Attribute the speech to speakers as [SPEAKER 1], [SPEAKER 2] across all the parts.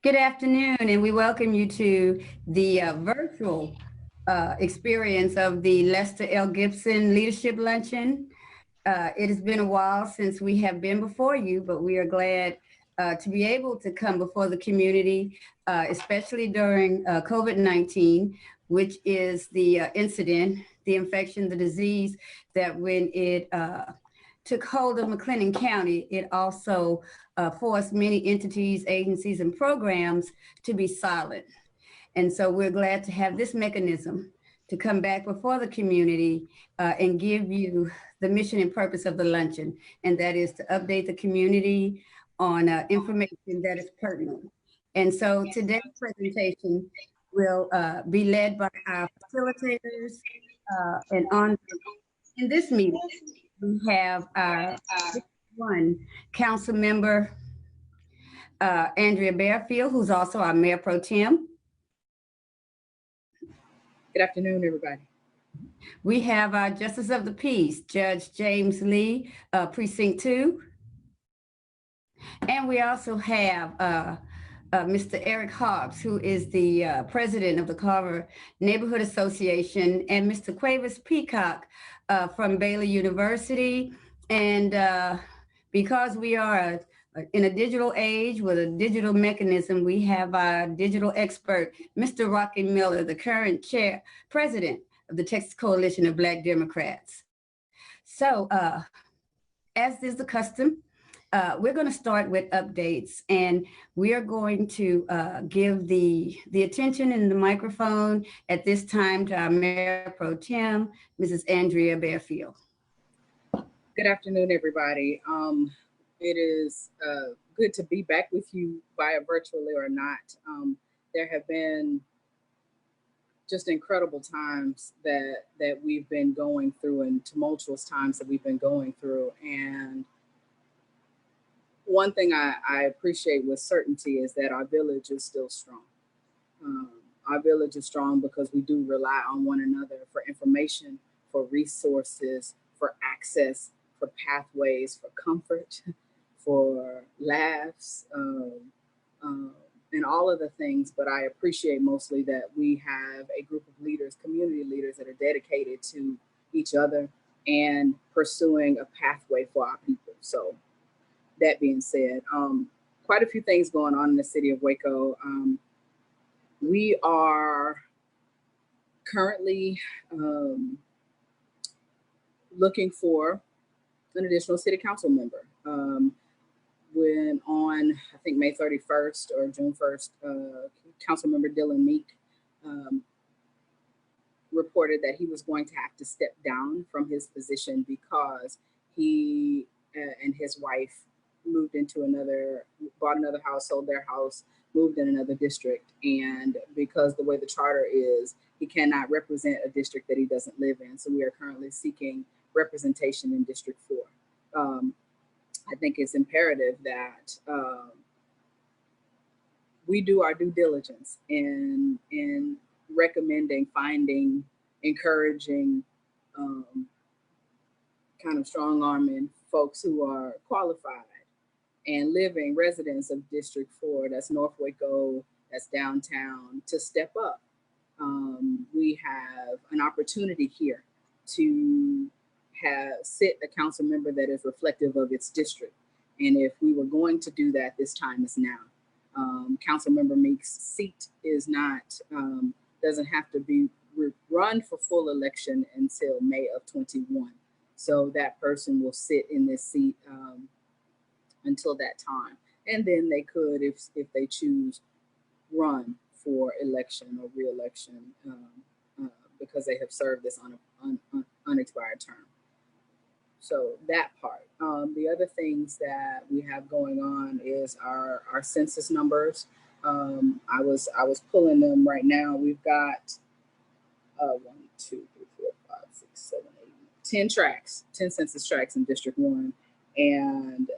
[SPEAKER 1] Good afternoon, and we welcome you to the virtual experience of the Lester L. Gibson Leadership Luncheon. It has been a while since we have been before you, but we are glad to be able to come before the community, especially during COVID-19, which is the incident, the infection, the disease that when it took hold of McLennan County, it also forced many entities, agencies, and programs to be silent. And so we're glad to have this mechanism to come back before the community and give you the mission and purpose of the luncheon, and that is to update the community on information that is pertinent. And so today's presentation will be led by our facilitators and on in this meeting, we have our one council member, Andrea Bearfield, who's also our mayor pro tem.
[SPEAKER 2] Good afternoon, everybody.
[SPEAKER 1] We have our Justice of the Peace, Judge James Lee, Precinct 2. And we also have Mr. Eric Hobbs, who is the president of the Carver Neighborhood Association, and Mr. Quavis Peacock from Baylor University. And because we are in a digital age with a digital mechanism, we have our digital expert, Mr. Rocky Miller, the current president of the Texas Coalition of Black Democrats. So as is the custom, we're going to start with updates, and we are going to give the attention and the microphone at this time to our Mayor Pro Tem, Mrs. Andrea Bearfield.
[SPEAKER 2] Good afternoon, everybody. It is good to be back with you via virtually or not. There have been just incredible times that we've been going through, and tumultuous times that we've been going through. And one thing I appreciate with certainty is that our village is still strong. Our village is strong because we do rely on one another for information, for resources, for access, for pathways, for comfort, for laughs, and all of the things. But I appreciate mostly that we have a group of leaders, community leaders, that are dedicated to each other and pursuing a pathway for our people. So that being said, quite a few things going on in the city of Waco. We are currently looking for an additional city council member. When on, I think, May 31st or June 1st, Councilmember Dylan Meek reported that he was going to have to step down from his position because he and his wife moved into bought another house, sold their house, moved in another district. And because the way the charter is, he cannot represent a district that he doesn't live in. So we are currently seeking representation in District 4. I think it's imperative that we do our due diligence in recommending, finding, encouraging, kind of strong-arming folks who are qualified and living residents of District 4, that's North Waco, that's downtown, to step up. We have an opportunity here to sit a council member that is reflective of its district. And if we were going to do that, this time is now. Councilmember Meek's seat is not, doesn't have to be run for full election until May of 21. So that person will sit in this seat until that time. And then they could, if they choose, run for election or re-election because they have served this unexpired term. So that part. The other things that we have going on is our census numbers. I was pulling them right now. We've got 1, 2, 3, 4, 5, 6, 7, 8, 10 tracks, 10 census tracks in District 1. And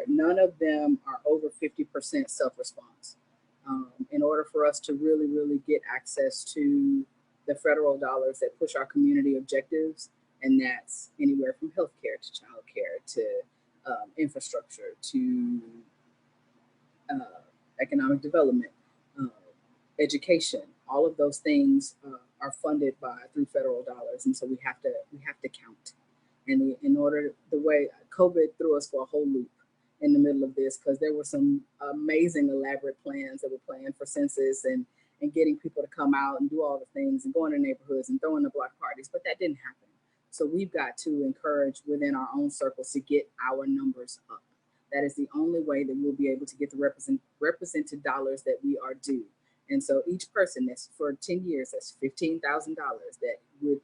[SPEAKER 2] none of them are over 50% self-response. In order for us to really, really get access to the federal dollars that push our community objectives, and that's anywhere from healthcare to childcare to infrastructure to economic development, education. All of those things are funded through federal dollars, and so we have to count. And in order, the way COVID threw us for a whole loop in the middle of this, because there were some amazing elaborate plans that were planned for census and getting people to come out and do all the things and go into neighborhoods and throwing the block parties, but that didn't happen. So we've got to encourage within our own circles to get our numbers up. That is the only way that we'll be able to get the represented dollars that we are due. And so each person, that's for 10 years, that's $15,000 that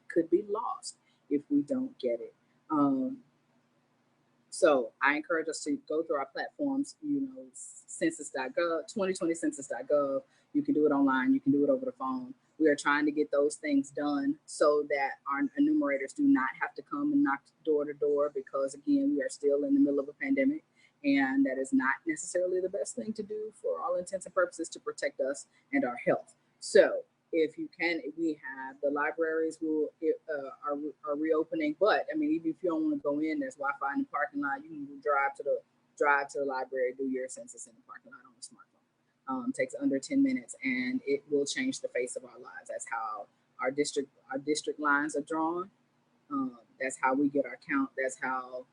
[SPEAKER 2] could be lost if we don't get it. So I encourage us to go through our platforms, census.gov, 2020census.gov. You can do it online. You can do it over the phone. We are trying to get those things done so that our enumerators do not have to come and knock door to door, because again, we are still in the middle of a pandemic, and that is not necessarily the best thing to do for all intents and purposes to protect us and our health. So if you can, we have the libraries are reopening, but I mean, even if you don't want to go in, there's Wi-Fi in the parking lot. You can drive to the library, do your census in the parking lot on the smartphone. Takes under 10 minutes, and it will change the face of our lives. That's how our district lines are drawn. That's how we get our count. That's how,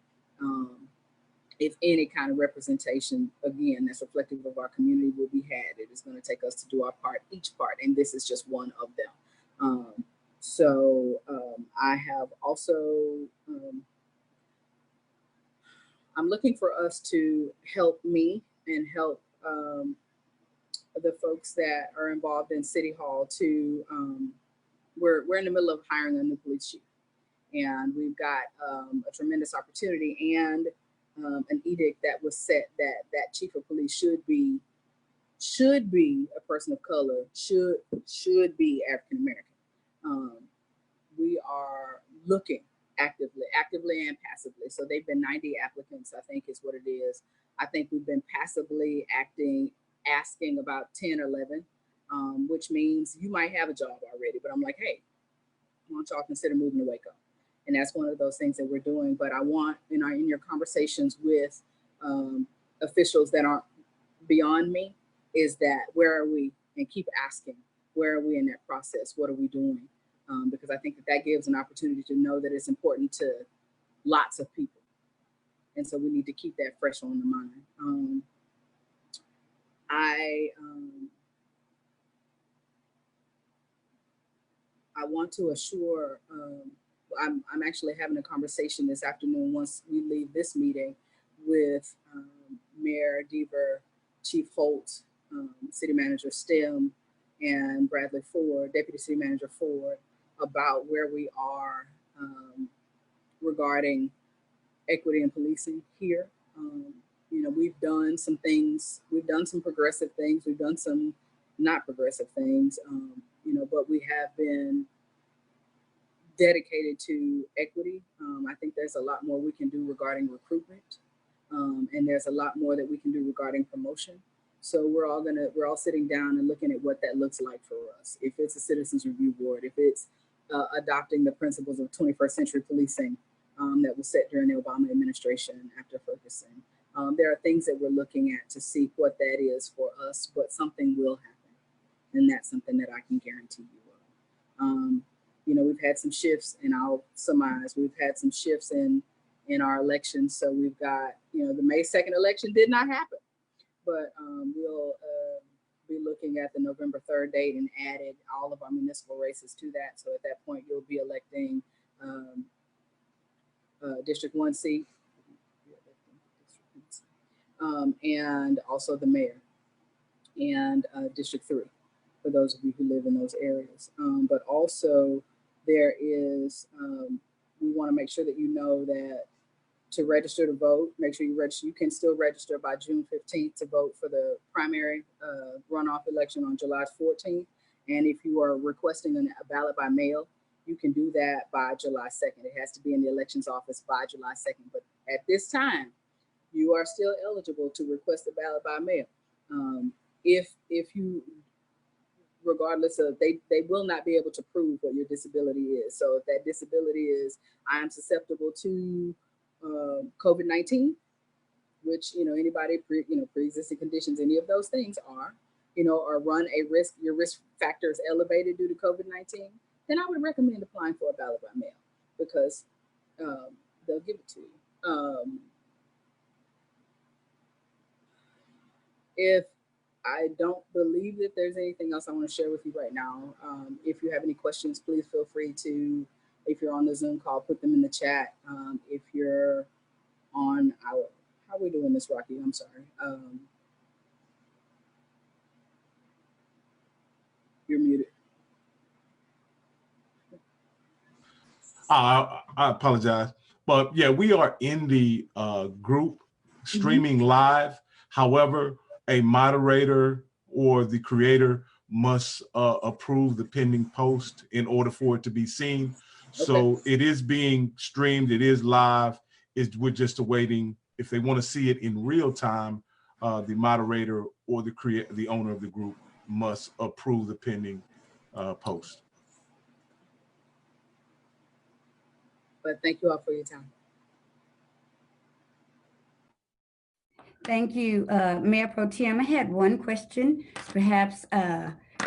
[SPEAKER 2] if any kind of representation, again, that's reflective of our community will be had. It is going to take us to do our part, each part, and this is just one of them. I have also, I'm looking for us to help me and help the folks that are involved in City Hall to, we're in the middle of hiring a new police chief, and we've got a tremendous opportunity and an edict that was set that chief of police should be a person of color, should be African American. We are looking actively and passively. So they've been 90 applicants, I think is what it is. I think we've been passively asking about 10 or 11, which means you might have a job already, but I'm like, hey, why don't y'all consider moving to Waco? And that's one of those things that we're doing. But I want, in your conversations with officials that aren't beyond me, is that where are we? And keep asking, where are we in that process? What are we doing? Because I think that gives an opportunity to know that it's important to lots of people. And so we need to keep that fresh on the mind. I want to assure, I'm actually having a conversation this afternoon once we leave this meeting with Mayor Deaver, Chief Holt, City Manager Stem, and Bradley Ford, Deputy City Manager Ford, about where we are regarding equity and policing here. We've done some things, we've done some progressive things, we've done some not progressive things, but we have been dedicated to equity. I think there's a lot more we can do regarding recruitment, and there's a lot more that we can do regarding promotion. So we're all sitting down and looking at what that looks like for us. If it's a citizens review board, if it's adopting the principles of 21st century policing that was set during the Obama administration after Ferguson. There are things that we're looking at to see what that is for us, but something will happen. And that's something that I can guarantee you of. We've had some shifts, and I'll surmise, we've had some shifts in our elections. So we've got, the May 2nd election did not happen, but we'll be looking at the November 3rd date and added all of our municipal races to that. So at that point, you'll be electing District 1 seat, and also the mayor, and District 3, for those of you who live in those areas. But also there is, we want to make sure that you know that to register to vote, make sure you register. You can still register by June 15th to vote for the primary runoff election on July 14th. And if you are requesting a ballot by mail, you can do that by July 2nd. It has to be in the elections office by July 2nd. But at this time, you are still eligible to request a ballot by mail. If you, regardless of, they will not be able to prove what your disability is. So if that disability is, I am susceptible to COVID-19, which, anybody pre-existing conditions, any of those things are, or run your risk factor is elevated due to COVID-19, then I would recommend applying for a ballot by mail, because they'll give it to you. If I don't believe that there's anything else I want to share with you right now. If you have any questions, please feel free to, if you're on the Zoom call, put them in the chat. If you're on how are we doing this, Rocky? I'm sorry. You're muted.
[SPEAKER 3] I apologize. But yeah, we are in the group streaming live. However, a moderator or the creator must approve the pending post in order for it to be seen. So it is being streamed, it is live. We're just awaiting, if they want to see it in real time, the moderator or the owner of the group must approve the pending post.
[SPEAKER 2] But thank you all for your time.
[SPEAKER 1] Thank you, Mayor Pro Tem. I had one question. Perhaps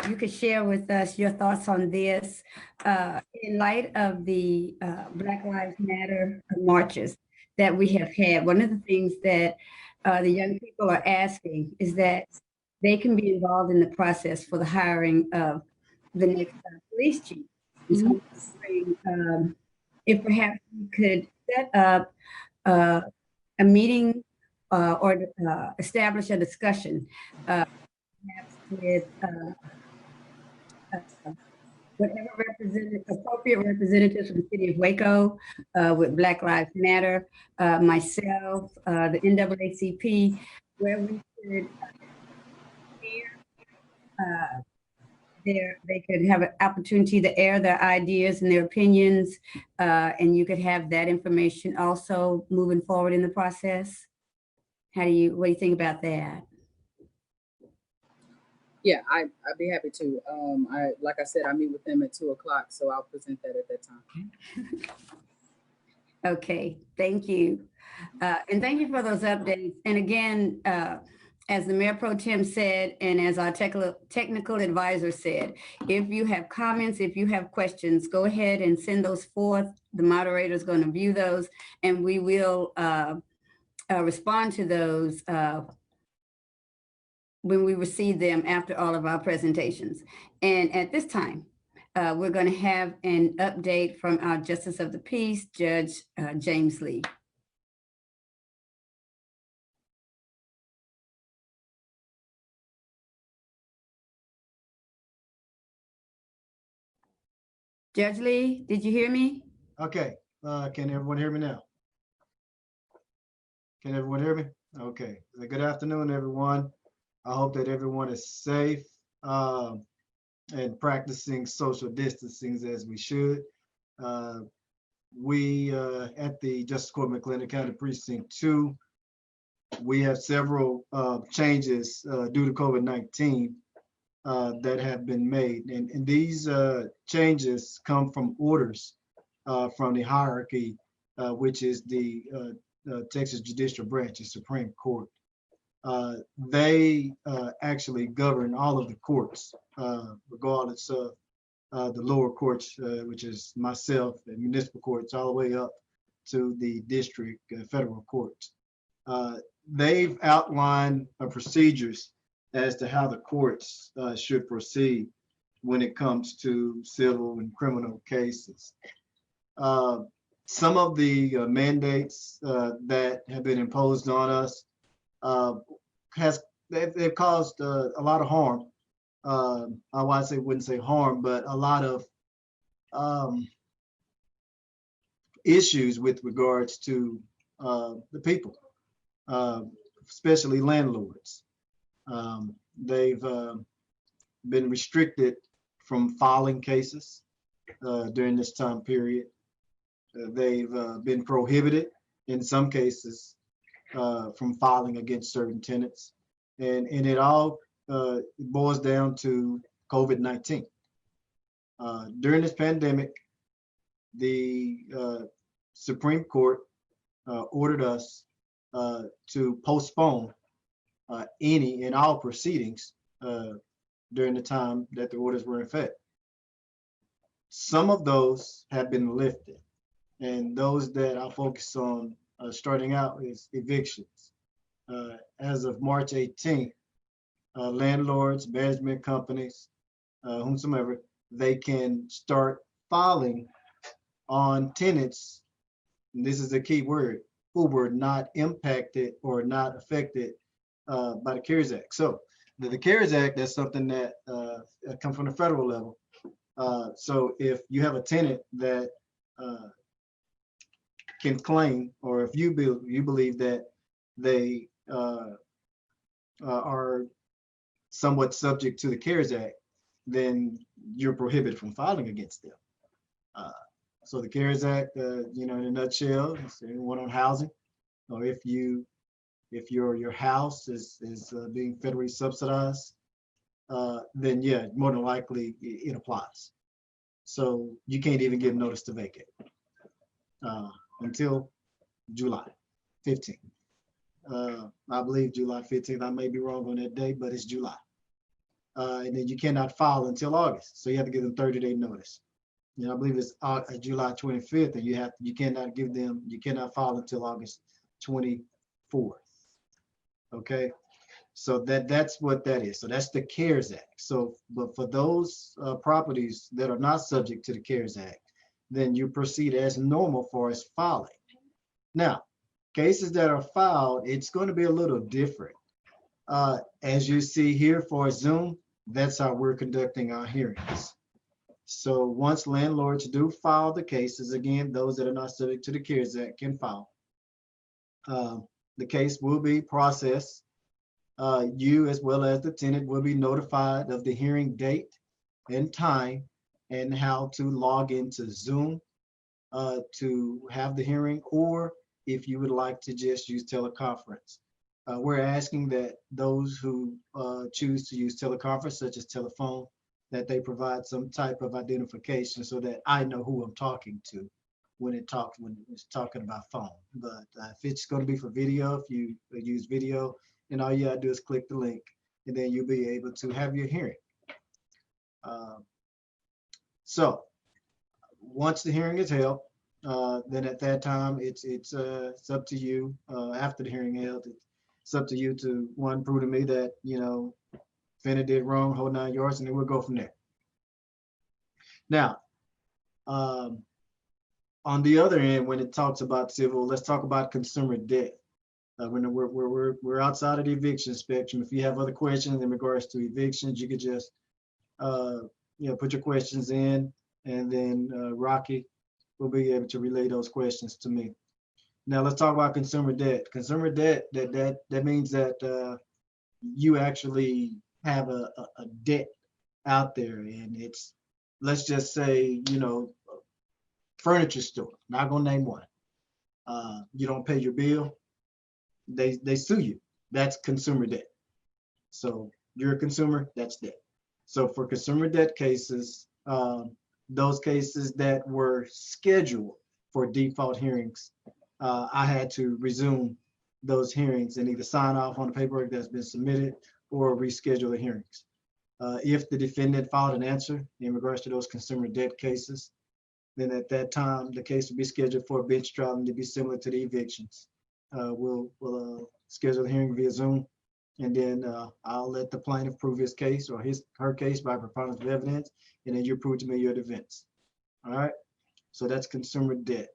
[SPEAKER 1] you could share with us your thoughts on this. In light of the Black Lives Matter marches that we have had, one of the things that the young people are asking is that they can be involved in the process for the hiring of the next police chief. And so I'm wondering if perhaps we could set up a meeting or establish a discussion perhaps with whatever appropriate representatives from the city of Waco, with Black Lives Matter, myself, the NAACP, where we could they could have an opportunity to air their ideas and their opinions, and you could have that information also moving forward in the process. What do you think about that?
[SPEAKER 2] Yeah, I'd be happy to. Like I said, I meet with them at 2 o'clock, so I'll present that at that time.
[SPEAKER 1] Okay, thank you. And thank you for those updates. And again, as the Mayor Pro Tem said, and as our technical advisor said, if you have comments, if you have questions, go ahead and send those forth. The moderator is going to view those, and we will respond to those when we receive them after all of our presentations. And at this time, we're going to have an update from our Justice of the Peace, Judge James Lee. Judge Lee, did you hear me?
[SPEAKER 4] Okay, can everyone hear me now? Can everyone hear me? Okay, good afternoon, everyone. I hope that everyone is safe and practicing social distancing as we should. We at the Justice Court McLennan County Precinct 2, we have several changes due to COVID-19 that have been made. And these changes come from orders from the hierarchy, which is the Texas Judicial Branch, the Supreme Court. They actually govern all of the courts, regardless of the lower courts, which is myself, and municipal courts, all the way up to the district federal courts. They've outlined procedures as to how the courts should proceed when it comes to civil and criminal cases. Some of the mandates that have been imposed on us they've caused a lot of harm. I wouldn't say harm, but a lot of issues with regards to the people, especially landlords. They've been restricted from filing cases during this time period. They've been prohibited in some cases from filing against certain tenants. And it all boils down to COVID-19. During this pandemic, the Supreme Court ordered us to postpone any and all proceedings during the time that the orders were in effect. Some of those have been lifted, and those that I'll focus on starting out is evictions. As of March 18th, landlords, management companies, whomsoever, they can start filing on tenants, and this is a key word, who were not impacted or not affected by the CARES Act. So the CARES Act, that's something that comes from the federal level. So if you have a tenant that can claim, or if you believe that they are somewhat subject to the CARES Act, then you're prohibited from filing against them. So the CARES Act, in a nutshell, is one on housing, or if your house is being federally subsidized, then yeah, more than likely it applies. So you can't even give notice to vacate until July 15th. I believe July 15th. I may be wrong on that day, but it's July. And then you cannot file until August. So you have to give them 30-day notice. I believe it's July 25th, and you cannot file until August 24th. Okay, so that's what that is. So that's the CARES Act. So, but for those properties that are not subject to the CARES Act, then you proceed as normal for as filing. Now, cases that are filed, it's going to be a little different. As you see here for Zoom, that's how we're conducting our hearings. So once landlords do file the cases, again, those that are not subject to the CARES Act can file. The case will be processed. You, as well as the tenant, will be notified of the hearing date and time and how to log into Zoom to have the hearing, or if you would like to just use teleconference. We're asking that those who choose to use teleconference, such as telephone, that they provide some type of identification so that I know who I'm talking to when it's talking about phone. But if it's going to be for video, if you use video, then all you gotta do is click the link, and then you'll be able to have your hearing. So once the hearing is held, then at that time it's up to you. After the hearing held, it's up to you to prove to me that defendant did wrong, hold 9 yards, and then we'll go from there. Now, on the other end, when it talks about civil, let's talk about consumer debt. When we're outside of the eviction spectrum. If you have other questions in regards to evictions, you could just put your questions in, and then Rocky will be able to relay those questions to me. Now let's talk about consumer debt. Consumer debt, that means that you actually have a debt out there, and it's, let's just say, furniture store, not gonna name one. You don't pay your bill, they sue you. That's consumer debt. So you're a consumer, that's debt. So for consumer debt cases, those cases that were scheduled for default hearings, I had to resume those hearings and either sign off on the paperwork that's been submitted or reschedule the hearings. If the defendant filed an answer in regards to those consumer debt cases, then at that time, the case will be scheduled for a bench trial and to be similar to the evictions. We'll schedule the hearing via Zoom, and then I'll let the plaintiff prove his case or her case by preponderance of evidence, and then you prove to me your defense. All right, so that's consumer debt.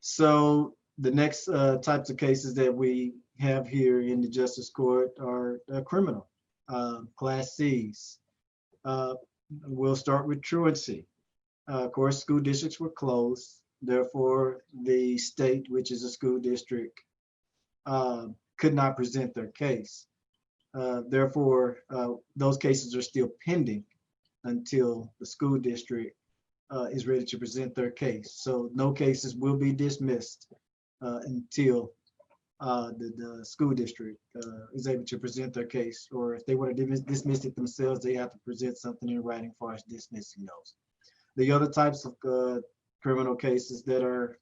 [SPEAKER 4] So the next types of cases that we have here in the Justice Court are criminal, Class Cs. We'll start with truancy. Of course, school districts were closed. Therefore, the state, which is a school district, could not present their case. Therefore, those cases are still pending until the school district is ready to present their case. So no cases will be dismissed until the school district is able to present their case, or if they want to dismiss it themselves, they have to present something in writing for us dismissing those. The other types of criminal cases that are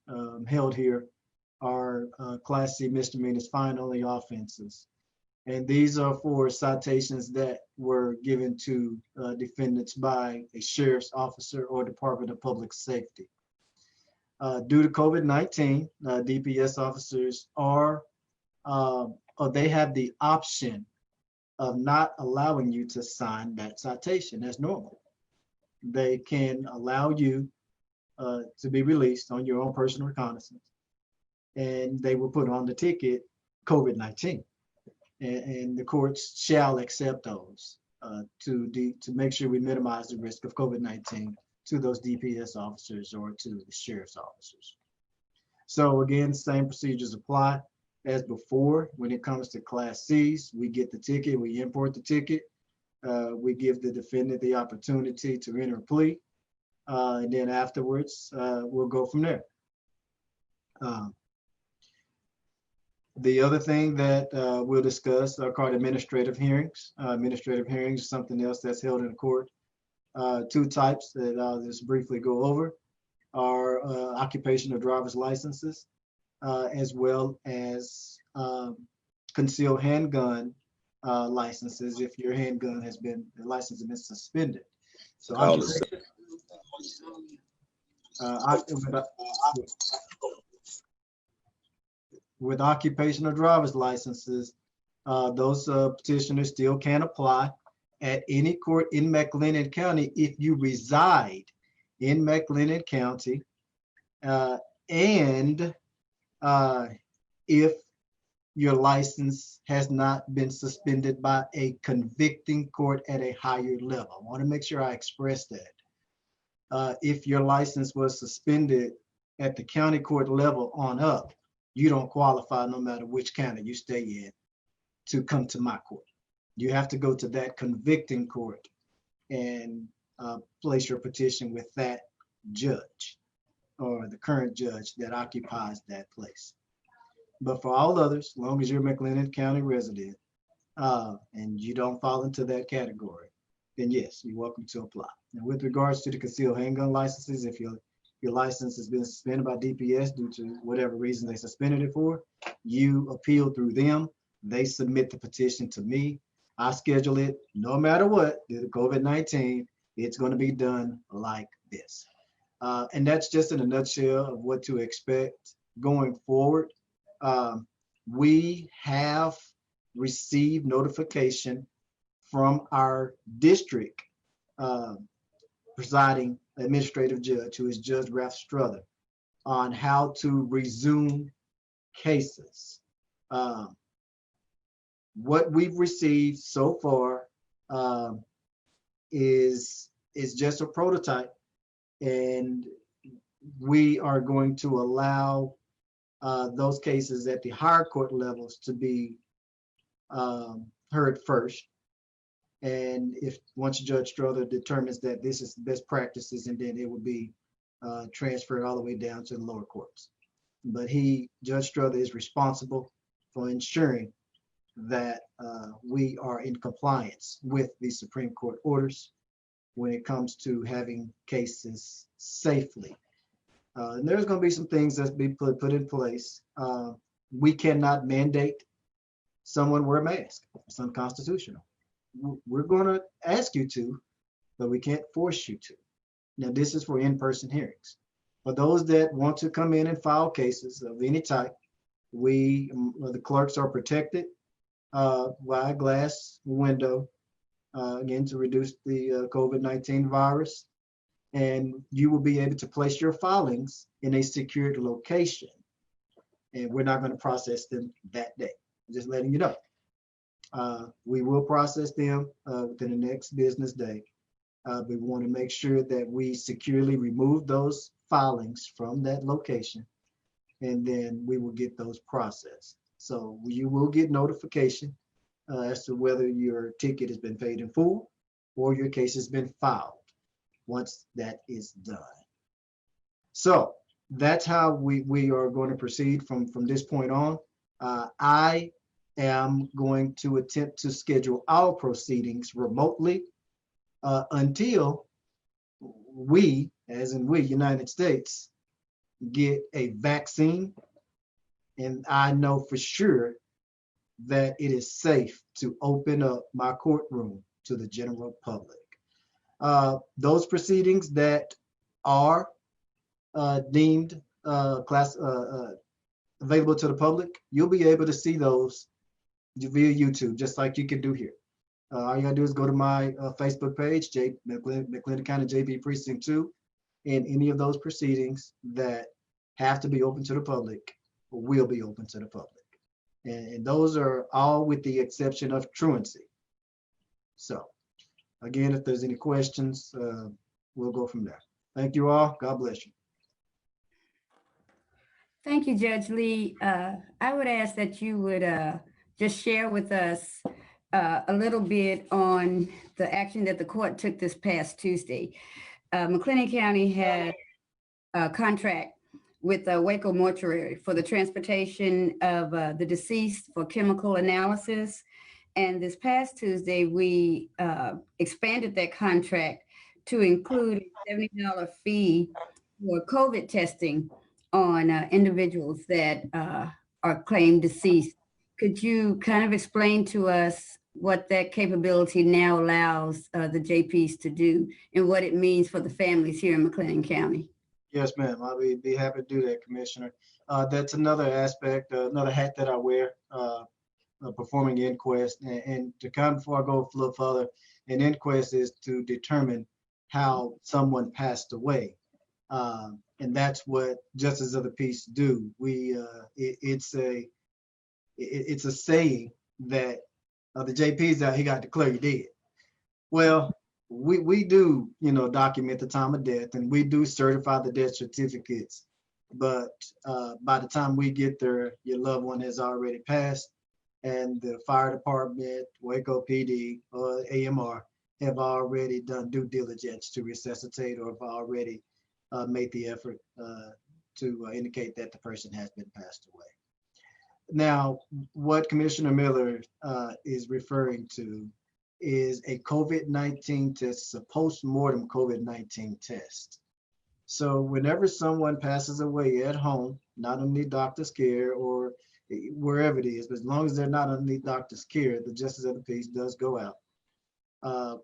[SPEAKER 4] held here are Class C misdemeanors, fine only offenses. And these are for citations that were given to defendants by a sheriff's officer or Department of Public Safety. Due to COVID-19, DPS officers are, or they have the option of not allowing you to sign that citation as normal. They can allow you to be released on your own personal reconnaissance, and they will put on the ticket COVID-19. And the courts shall accept those to make sure we minimize the risk of COVID-19 to those DPS officers or to the sheriff's officers. So again, same procedures apply as before. When it comes to Class Cs, we get the ticket, we import the ticket, we give the defendant the opportunity to enter a plea, and then afterwards, we'll go from there. The other thing that we'll discuss are called administrative hearings. Administrative hearings is something else that's held in a court. Two types that I'll just briefly go over are occupational driver's licenses, as well as concealed handgun licenses if your handgun has been, the license has been suspended. So with occupational driver's licenses, those petitioners still can apply at any court in McLennan County if you reside in McLennan County, and if your license has not been suspended by a convicting court at a higher level. I want to make sure I express that. If your license was suspended at the county court level on up, you don't qualify no matter which county you stay in to come to my court. You have to go to that convicting court and place your petition with that judge or the current judge that occupies that place. But for all others, as long as you're a McLennan County resident and you don't fall into that category, then yes, you're welcome to apply. Now, with regards to the concealed handgun licenses, if your license has been suspended by DPS due to whatever reason they suspended it for, you appeal through them. They submit the petition to me. I schedule it no matter what, due to COVID-19, it's going to be done like this. And that's just in a nutshell of what to expect going forward. We have received notification from our district presiding administrative judge, who is Judge Ralph Struther, on how to resume cases. What we've received so far is just a prototype, and we are going to allow those cases at the higher court levels to be heard first. And if once Judge Struther determines that this is the best practices, and then it will be transferred all the way down to the lower courts. But Judge Struther is responsible for ensuring that we are in compliance with the Supreme Court orders when it comes to having cases safely. And there's going to be some things that be put in place. We cannot mandate someone wear a mask. It's unconstitutional. We're going to ask you to, but we can't force you to. Now, this is for in-person hearings. For those that want to come in and file cases of any type, the clerks are protected by a glass window, again, to reduce the COVID-19 virus. And you will be able to place your filings in a secured location. And we're not going to process them that day. Just letting you know. We will process them within the next business day. We want to make sure that we securely remove those filings from that location, and then we will get those processed. So you will get notification as to whether your ticket has been paid in full or your case has been filed once that is done. So that's how we are going to proceed from this point on. I am going to attempt to schedule our proceedings remotely until we, as in we, United States, get a vaccine and I know for sure that it is safe to open up my courtroom to the general public. Those proceedings that are deemed available to the public, you'll be able to see those via YouTube, just like you can do here. All you gotta do is go to my Facebook page, McLennan County JP Precinct 2, and any of those proceedings that have to be open to the public will be open to the public. And those are all with the exception of truancy. So again, if there's any questions, we'll go from there. Thank you all. God bless you.
[SPEAKER 1] Thank you, Judge Lee. I would ask that you would just share with us a little bit on the action that the court took this past Tuesday. McLennan County had a contract with the Waco Mortuary for the transportation of the deceased for chemical analysis. And this past Tuesday, we expanded that contract to include a $70 fee for COVID testing on individuals that are claimed deceased. Could you kind of explain to us what that capability now allows the JPs to do and what it means for the families here in McLennan County?
[SPEAKER 4] Yes, ma'am. I'll be happy to do that, Commissioner. That's another aspect, another hat that I wear, performing inquest. And to come before I go a little further, an inquest is to determine how someone passed away. And that's what justices of the peace do. It's a saying that the JP's out, he got to declare you dead. Well, we do, document the time of death, and we do certify the death certificates. But by the time we get there, your loved one has already passed, and the fire department, Waco PD, or AMR have already done due diligence to resuscitate, or have already made the effort to indicate that the person has been passed away. Now, what Commissioner Miller is referring to is a COVID-19 test, a post-mortem COVID-19 test. So whenever someone passes away at home, not underneath doctor's care or wherever it is, but as long as they're not underneath doctor's care, the Justice of the Peace does go out.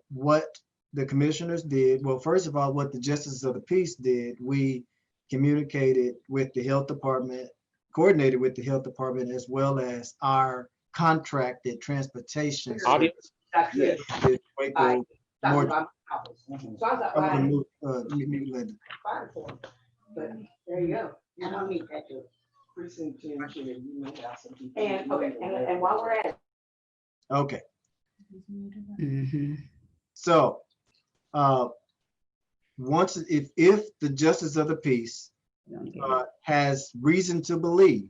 [SPEAKER 4] What the commissioners did, well, first of all, what the Justices of the Peace did, we communicated with the health department, coordinated with the health department, as well as our contracted transportation service.
[SPEAKER 5] Yes.
[SPEAKER 4] Waco Mortuary.
[SPEAKER 5] But there you go. And I'll meet at the precinct 10, so that you may have some people. And okay, and while we're at it.
[SPEAKER 4] Okay.
[SPEAKER 1] Mm-hmm.
[SPEAKER 4] So once if the Justice of the Peace has reason to believe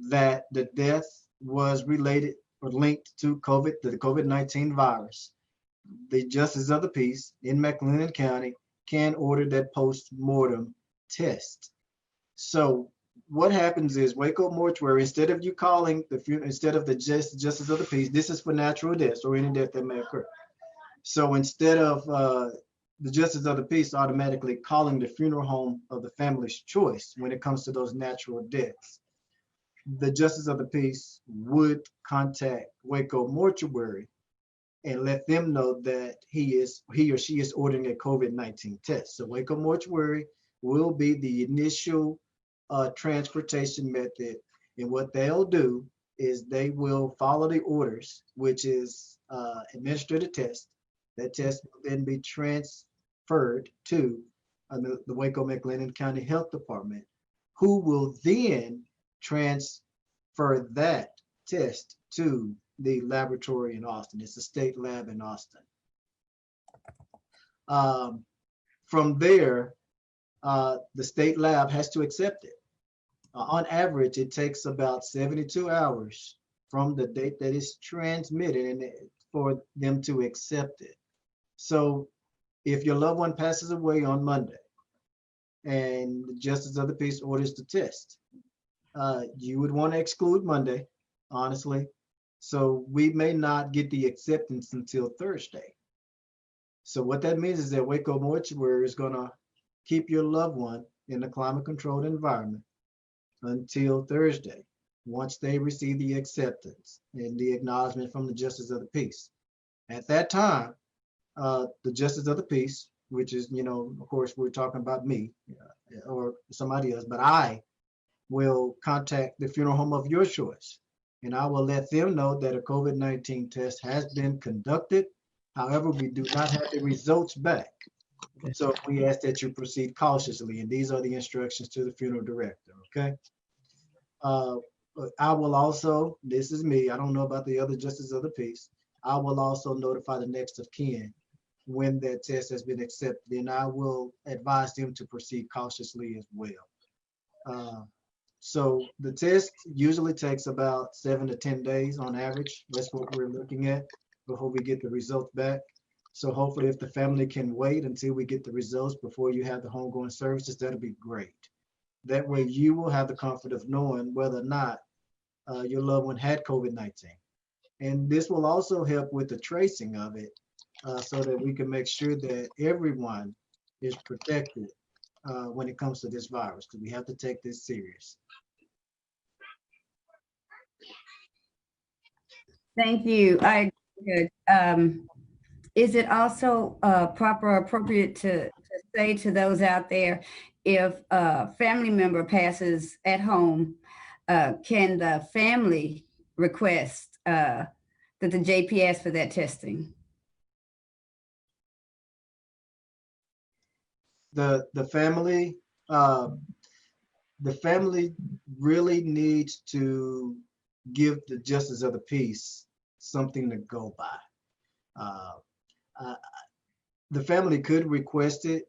[SPEAKER 4] that the death was related or linked to the COVID-19 virus, the Justice of the Peace in McLennan County can order that post-mortem test. So what happens is Waco Mortuary, instead of you calling the funeral, instead of the Justice of the Peace, this is for natural deaths or any death that may occur. So instead of the Justice of the Peace automatically calling the funeral home of the family's choice when it comes to those natural deaths, the Justice of the Peace would contact Waco Mortuary and let them know that he or she is ordering a COVID-19 test. So Waco Mortuary will be the initial transportation method. And what they'll do is they will follow the orders, which is administer the test. That test will then be transferred to the Waco McLennan County Health Department, who will then transfer that test to the laboratory in Austin. It's a state lab in Austin. From there, the state lab has to accept it. On average, it takes about 72 hours from the date that it's transmitted and for them to accept it. So if your loved one passes away on Monday and the Justice of the Peace orders the test, you would want to exclude Monday, honestly. So we may not get the acceptance until Thursday. So what that means is that Waco Mortuary is going to keep your loved one in a climate-controlled environment until Thursday, once they receive the acceptance and the acknowledgement from the Justice of the Peace. At that time, the Justice of the Peace, which is, of course, we're talking about me or somebody else, but I will contact the funeral home of your choice, and I will let them know that a COVID-19 test has been conducted. However, we do not have the results back. So we ask that you proceed cautiously, and these are the instructions to the funeral director, okay? I will also, this is me, I don't know about the other Justice of the Peace, I will also notify the next of kin when that test has been accepted, and I will advise them to proceed cautiously as well. So the test usually takes about 7 to 10 days on average. That's what we're looking at before we get the results back. So hopefully if the family can wait until we get the results before you have the homegoing services, that'll be great. That way you will have the comfort of knowing whether or not your loved one had COVID-19. And this will also help with the tracing of it so that we can make sure that everyone is protected when it comes to this virus, because we have to take this serious.
[SPEAKER 1] Thank you. Is it also proper or appropriate to say to those out there, if a family member passes at home, can the family request that the JP ask for that testing?
[SPEAKER 4] The family really needs to give the Justice of the Peace something to go by. The family could request it,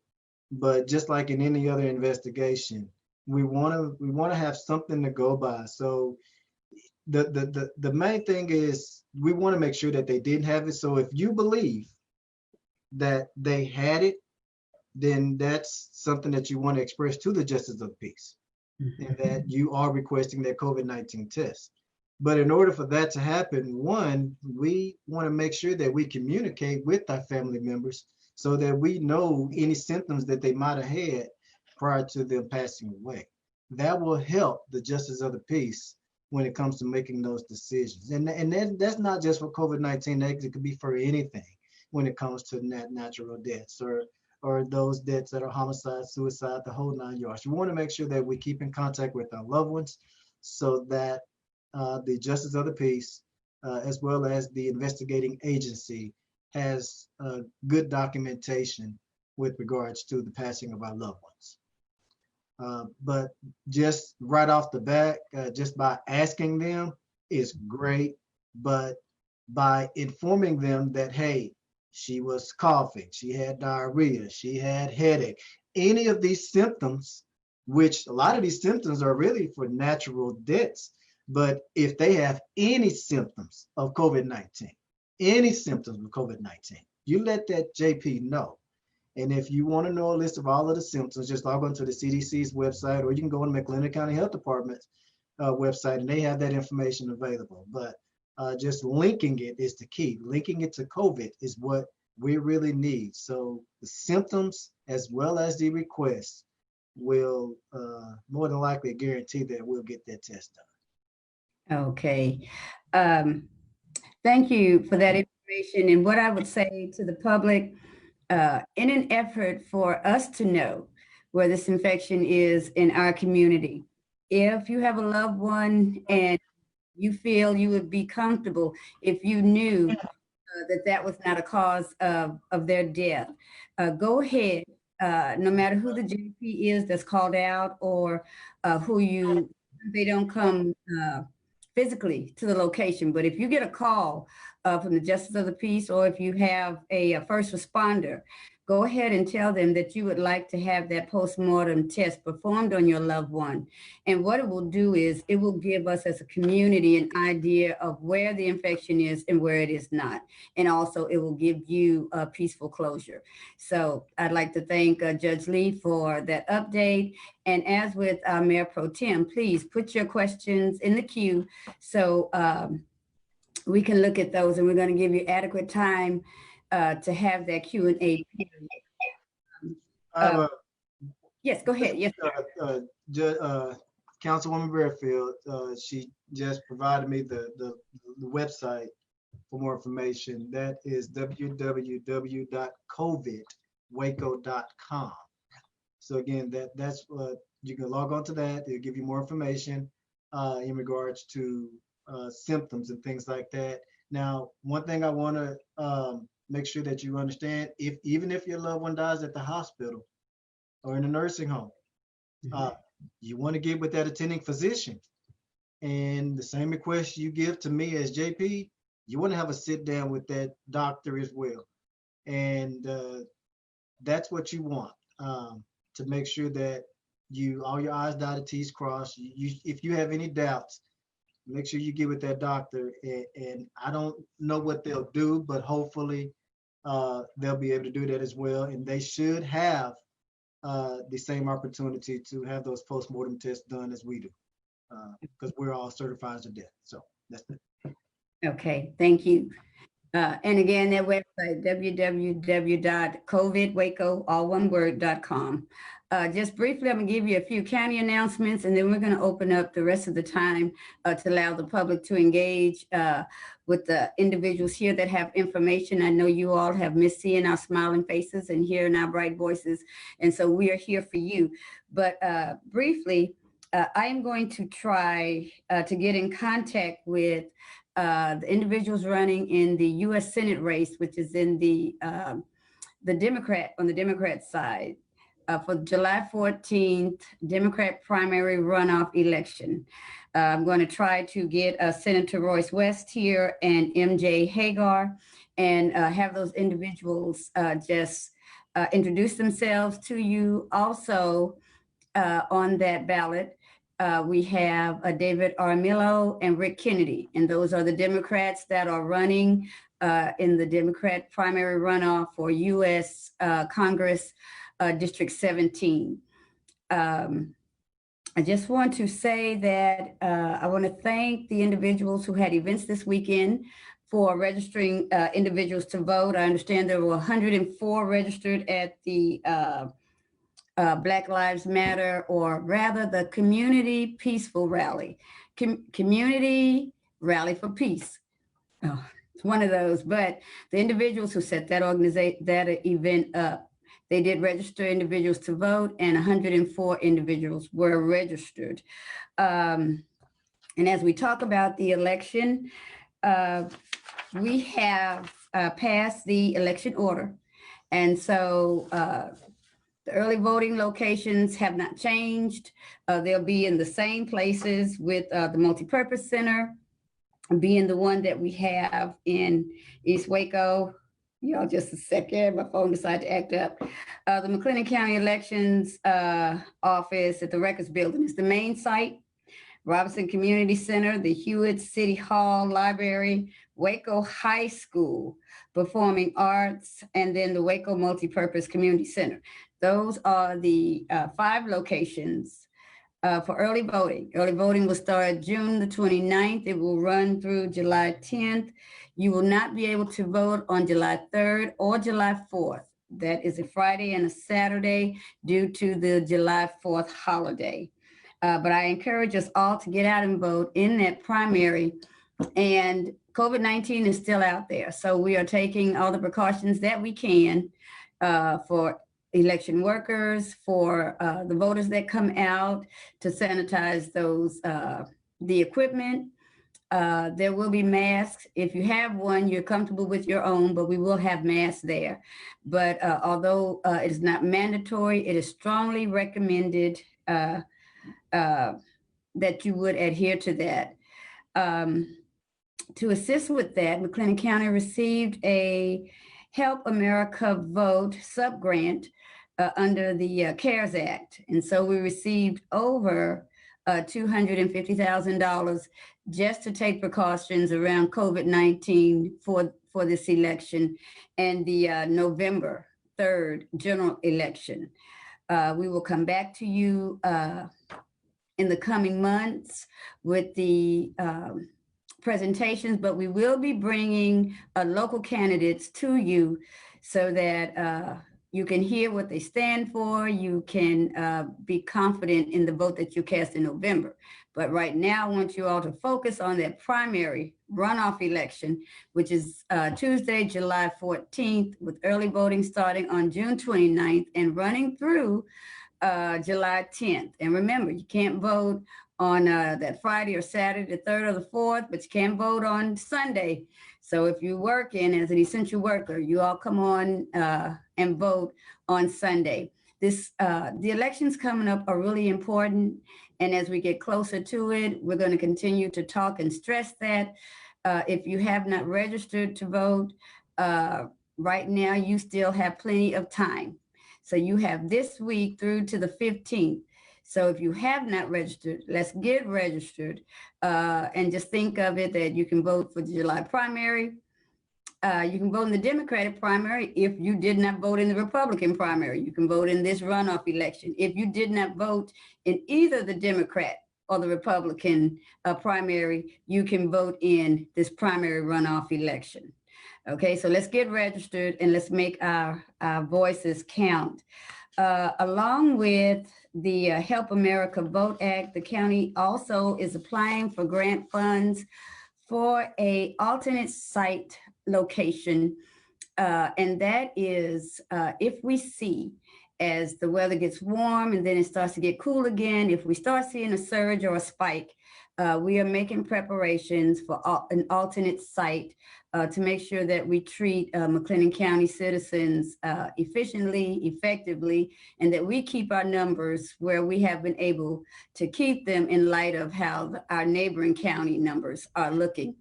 [SPEAKER 4] but just like in any other investigation, we want to have something to go by. So the main thing is we want to make sure that they didn't have it. So if you believe that they had it, then that's something that you want to express to the Justice of the Peace, and that you are requesting that COVID-19 test. But in order for that to happen, one, we want to make sure that we communicate with our family members so that we know any symptoms that they might have had prior to them passing away. That will help the Justice of the Peace when it comes to making those decisions. And that's not just for COVID-19, it could be for anything when it comes to natural deaths or those deaths that are homicide, suicide, the whole 9 yards. We want to make sure that we keep in contact with our loved ones so that the Justice of the Peace, as well as the investigating agency, has good documentation with regards to the passing of our loved ones. But just right off the bat, just by asking them is great, but by informing them that, hey, she was coughing, she had diarrhea, she had headache, any of these symptoms, which a lot of these symptoms are really for natural deaths. But if they have any symptoms of COVID-19, you let that JP know. And if you want to know a list of all of the symptoms, just log on to the CDC's website, or you can go on the McLennan County Health Department's website, and they have that information available. But just linking it is the key. Linking it to COVID is what we really need. So the symptoms as well as the requests will more than likely guarantee that we'll get that test done.
[SPEAKER 1] Okay. Thank you for that information. And what I would say to the public, in an effort for us to know where this infection is in our community, if you have a loved one and you feel you would be comfortable if you knew that was not a cause of their death, go ahead, no matter who the GP is that's called out, or they don't come physically to the location. But if you get a call from the Justice of the Peace, or if you have a first responder, go ahead and tell them that you would like to have that postmortem test performed on your loved one. And what it will do is it will give us as a community an idea of where the infection is and where it is not. And also it will give you a peaceful closure. So I'd like to thank Judge Lee for that update. And as with Mayor Pro Tem, please put your questions in the queue so we can look at those, and we're going to give you adequate time to have that Q&A period. Yes, go ahead. Yes.
[SPEAKER 4] Councilwoman Bearfield, she just provided me the website for more information. That is www.covidwaco.com. So again, that's you can log on to that. It'll give you more information in regards to symptoms and things like that. Now, one thing I want to make sure that you understand, even if your loved one dies at the hospital or in a nursing home, you want to get with that attending physician. And the same request you give to me as JP, you want to have a sit down with that doctor as well. And that's what you want, to make sure that all your I's dotted, T's crossed. If you have any doubts, make sure you get with that doctor. And I don't know what they'll do, but hopefully they'll be able to do that as well. And they should have the same opportunity to have those postmortem tests done as we do, because we're all certified as a death. So that's it.
[SPEAKER 1] Okay, thank you. And again, that website, www.covidwaco.com. Just briefly, I'm gonna give you a few county announcements, and then we're gonna open up the rest of the time to allow the public to engage with the individuals here that have information. I know you all have missed seeing our smiling faces and hearing our bright voices, and so we are here for you. But briefly, I am going to try to get in contact with the individuals running in the U.S. Senate race, which is in the Democrat side, for July 14th, Democrat primary runoff election. I'm going to try to get Senator Royce West here and MJ Hagar, and have those individuals just introduce themselves to you. Also on that ballot, we have David Armillo and Rick Kennedy, and those are the Democrats that are running in the Democrat primary runoff for U.S. Congress District 17. I just want to say that I want to thank the individuals who had events this weekend for registering individuals to vote. I understand there were 104 registered at the Black Lives Matter, or rather the Community Peaceful Rally, Community Rally for Peace. Oh, it's one of those, but the individuals who set that event up, they did register individuals to vote, and 104 individuals were registered. And as we talk about the election, we have passed the election order. And so the early voting locations have not changed. They'll be in the same places, with the multipurpose center being the one that we have in East Waco. Y'all, just a second, my phone decided to act up. The McLennan County Elections Office at the Records Building is the main site. Robinson Community Center, the Hewitt City Hall Library, Waco High School, Performing Arts, and then the Waco Multipurpose Community Center. Those are the 5 locations for early voting. Early voting will start June the 29th. It will run through July 10th. You will not be able to vote on July 3rd or July 4th. That is a Friday and a Saturday due to the July 4th holiday. But I encourage us all to get out and vote in that primary. And COVID-19 is still out there. So we are taking all the precautions that we can for election workers, for the voters that come out, to sanitize those, the equipment. There will be masks. If you have one, you're comfortable with your own, but we will have masks there. But although it is not mandatory, it is strongly recommended that you would adhere to that. To assist with that, McLennan County received a Help America Vote subgrant under the CARES Act. And so we received over $250,000 just to take precautions around COVID-19 for this election and the November 3rd general election. We will come back to you in the coming months with the presentations, but we will be bringing local candidates to you so that you can hear what they stand for. You can be confident in the vote that you cast in November. But right now, I want you all to focus on that primary runoff election, which is Tuesday, July 14th, with early voting starting on June 29th and running through July 10th. And remember, you can't vote on that Friday or Saturday, the 3rd or the 4th, but you can vote on Sunday. So if you work in as an essential worker, you all come on and vote on Sunday. The elections coming up are really important. And as we get closer to it, we're going to continue to talk and stress that. If you have not registered to vote, right now, you still have plenty of time. So you have this week through to the 15th. So if you have not registered, let's get registered, and just think of it that you can vote for the July primary. You can vote in the Democratic primary if you did not vote in the Republican primary. You can vote in this runoff election. If you did not vote in either the Democrat or the Republican primary, you can vote in this primary runoff election. Okay, so let's get registered and let's make our voices count. Along with the Help America Vote Act, the county also is applying for grant funds for a alternate site location. And that is if we see, as the weather gets warm and then it starts to get cool again, if we start seeing a surge or a spike, we are making preparations for an alternate site to make sure that we treat McLennan County citizens efficiently, effectively, and that we keep our numbers where we have been able to keep them in light of how our neighboring county numbers are looking.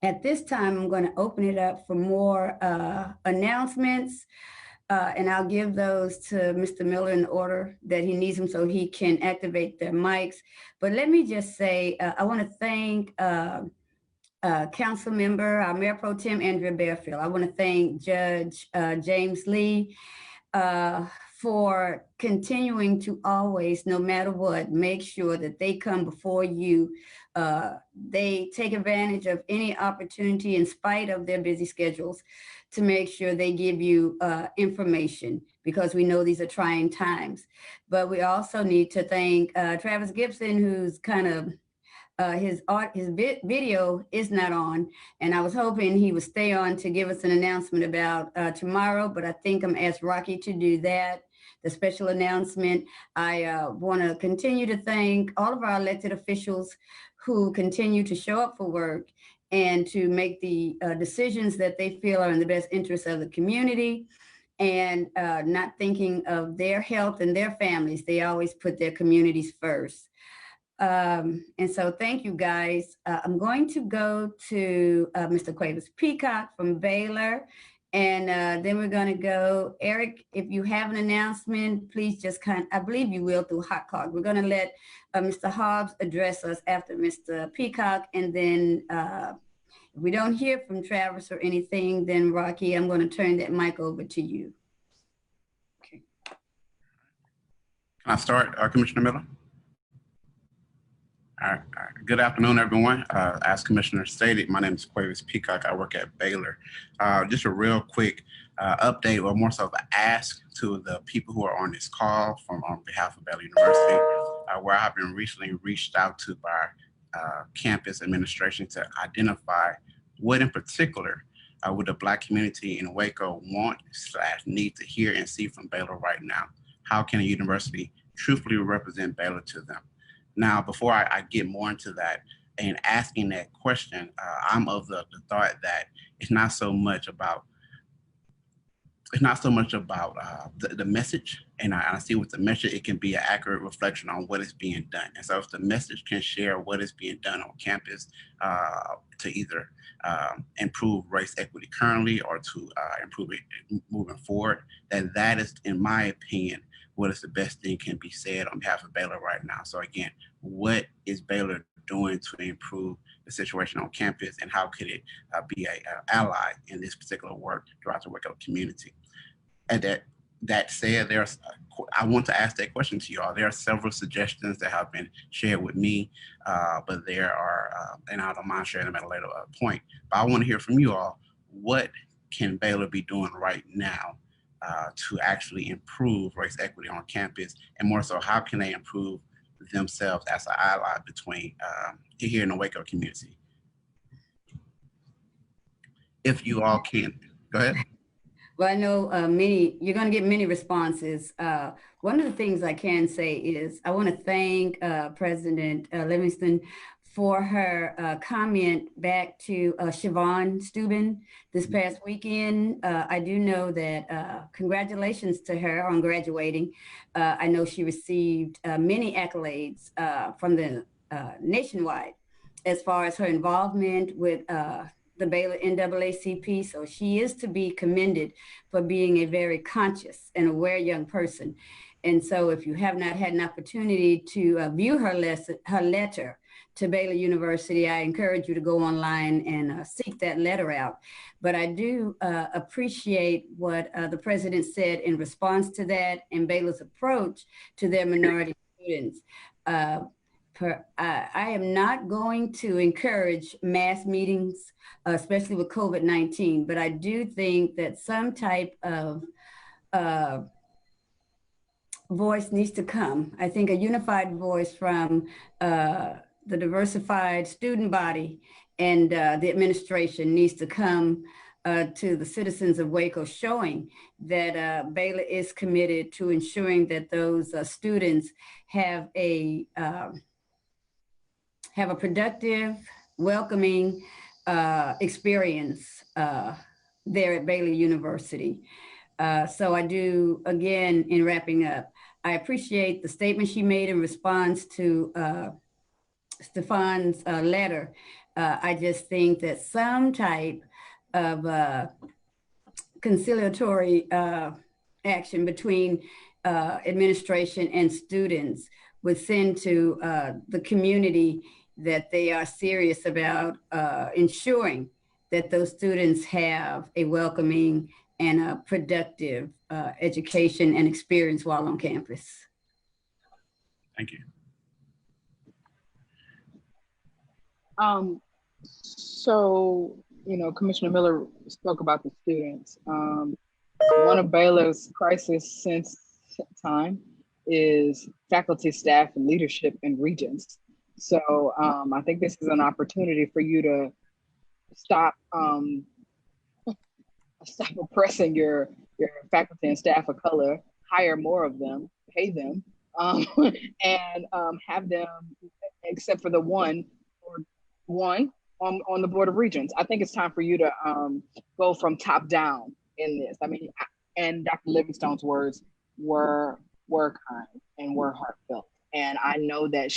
[SPEAKER 1] At this time, I'm going to open it up for more announcements. And I'll give those to Mr. Miller in the order that he needs them so he can activate their mics. But let me just say, I want to thank Council Member, our Mayor Pro Tem, Andrea Bearfield. I want to thank Judge James Lee for continuing to always, no matter what, make sure that they come before you. They take advantage of any opportunity in spite of their busy schedules to make sure they give you information, because we know these are trying times. But we also need to thank Travis Gibson, who's kind of his video is not on, and I was hoping he would stay on to give us an announcement about tomorrow, but I think I'm asked Rocky to do that, the special announcement. I want to continue to thank all of our elected officials who continue to show up for work and to make the decisions that they feel are in the best interest of the community, and not thinking of their health and their families. They always put their communities first. And so thank you, guys. I'm going to go to Mr. Cuevas Peacock from Baylor, and then we're going to go, Eric, if you have an announcement, please just I believe you will through Hot Clock. We're going to let Mr. Hobbs address us after Mr. Peacock, and then if we don't hear from Travis or anything, then Rocky, I'm going to turn that mic over to you. Okay.
[SPEAKER 6] Can I start, Commissioner Miller? All right. Good afternoon, everyone. As Commissioner stated, my name is Cuevas Peacock. I work at Baylor. Just a real quick update, or more so of an ask to the people who are on this call on behalf of Baylor University, where I've been recently reached out to by campus administration to identify what in particular would the Black community in Waco want/need to hear and see from Baylor right now. How can a university truthfully represent Baylor to them? Now, before I get more into that and asking that question, I'm of the thought that it's not so much about the message, and I see with the message, it can be an accurate reflection on what is being done. And so if the message can share what is being done on campus to either improve race equity currently or to improve it moving forward, that is, in my opinion, what is the best thing can be said on behalf of Baylor right now. So again, what is Baylor doing to improve the situation on campus, and how could it be an ally in this particular work throughout the Waco community? And that said, I want to ask that question to you all. There are several suggestions that have been shared with me, but there are, and I don't mind sharing them at a later point, but I want to hear from you all. What can Baylor be doing right now to actually improve race equity on campus, and more so, how can they improve themselves as an ally between here in the Waco community? If you all can, go ahead.
[SPEAKER 1] Well, I know you're going to get many responses. One of the things I can say is I want to thank President Livingston for her comment back to Siobhan Steuben this past weekend. I do know that congratulations to her on graduating. I know she received many accolades from the nationwide as far as her involvement with the Baylor NAACP. So she is to be commended for being a very conscious and aware young person. And so if you have not had an opportunity to view her letter to Baylor University, I encourage you to go online and seek that letter out. But I do appreciate what the president said in response to that and Baylor's approach to their minority students. I am not going to encourage mass meetings, especially with COVID-19, but I do think that some type of voice needs to come. I think a unified voice from the diversified student body and the administration needs to come to the citizens of Waco, showing that Baylor is committed to ensuring that those students have a productive, welcoming experience there at Baylor University. So I do, again, in wrapping up, I appreciate the statement she made in response to Stefan's letter. I just think that some type of conciliatory action between administration and students would send to the community that they are serious about ensuring that those students have a welcoming and a productive education and experience while on campus.
[SPEAKER 6] Thank you.
[SPEAKER 2] So, Commissioner Miller spoke about the students. One of Baylor's crisis since time is faculty, staff, and leadership in regents. So I think this is an opportunity for you to stop oppressing your faculty and staff of color, hire more of them, pay them, and have them, except for the one on the Board of Regents. I think it's time for you to go from top down in this. I mean, and Dr. Livingstone's words were kind and were heartfelt. And I know that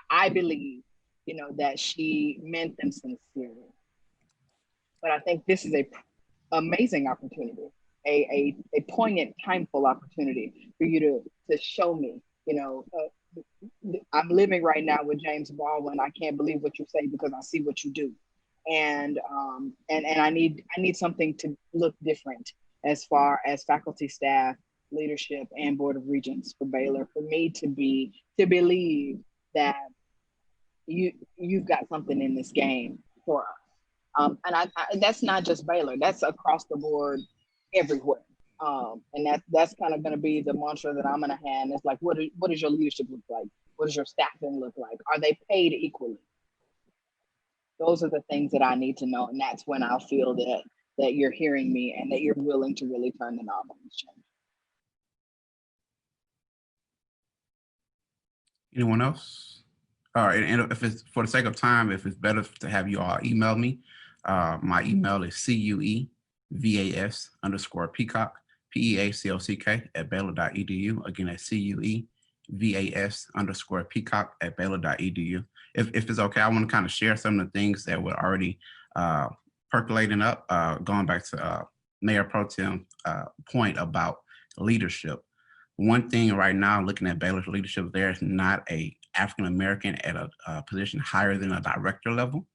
[SPEAKER 2] I believe, that she meant them sincerely. But I think this is a amazing opportunity, a poignant, timeful opportunity for you to show me, I'm living right now with James Baldwin. I can't believe what you say because I see what you do. And I need something to look different as far as faculty, staff, leadership, and Board of Regents for Baylor, for me to believe that you've got something in this game for us. And I that's not just Baylor, that's across the board everywhere. And that's kind of going to be the mantra that I'm going to have. It's like, what does your leadership look like? What does your staffing look like? Are they paid equally? Those are the things that I need to know. And that's when I'll feel that you're hearing me and that you're willing to really turn the knob on this change.
[SPEAKER 6] Anyone else? All right, and if it's for the sake of time, if it's better to have you all email me, my email is cuevas_peacock, PEACOCK @baylor.edu. Again, that's cuevas_peacock @baylor.edu. If it's okay, I want to kind of share some of the things that were already percolating up, going back to Mayor Pro Tem point about leadership. One thing right now, looking at Baylor's leadership, there is not a African-American at a position higher than a director level.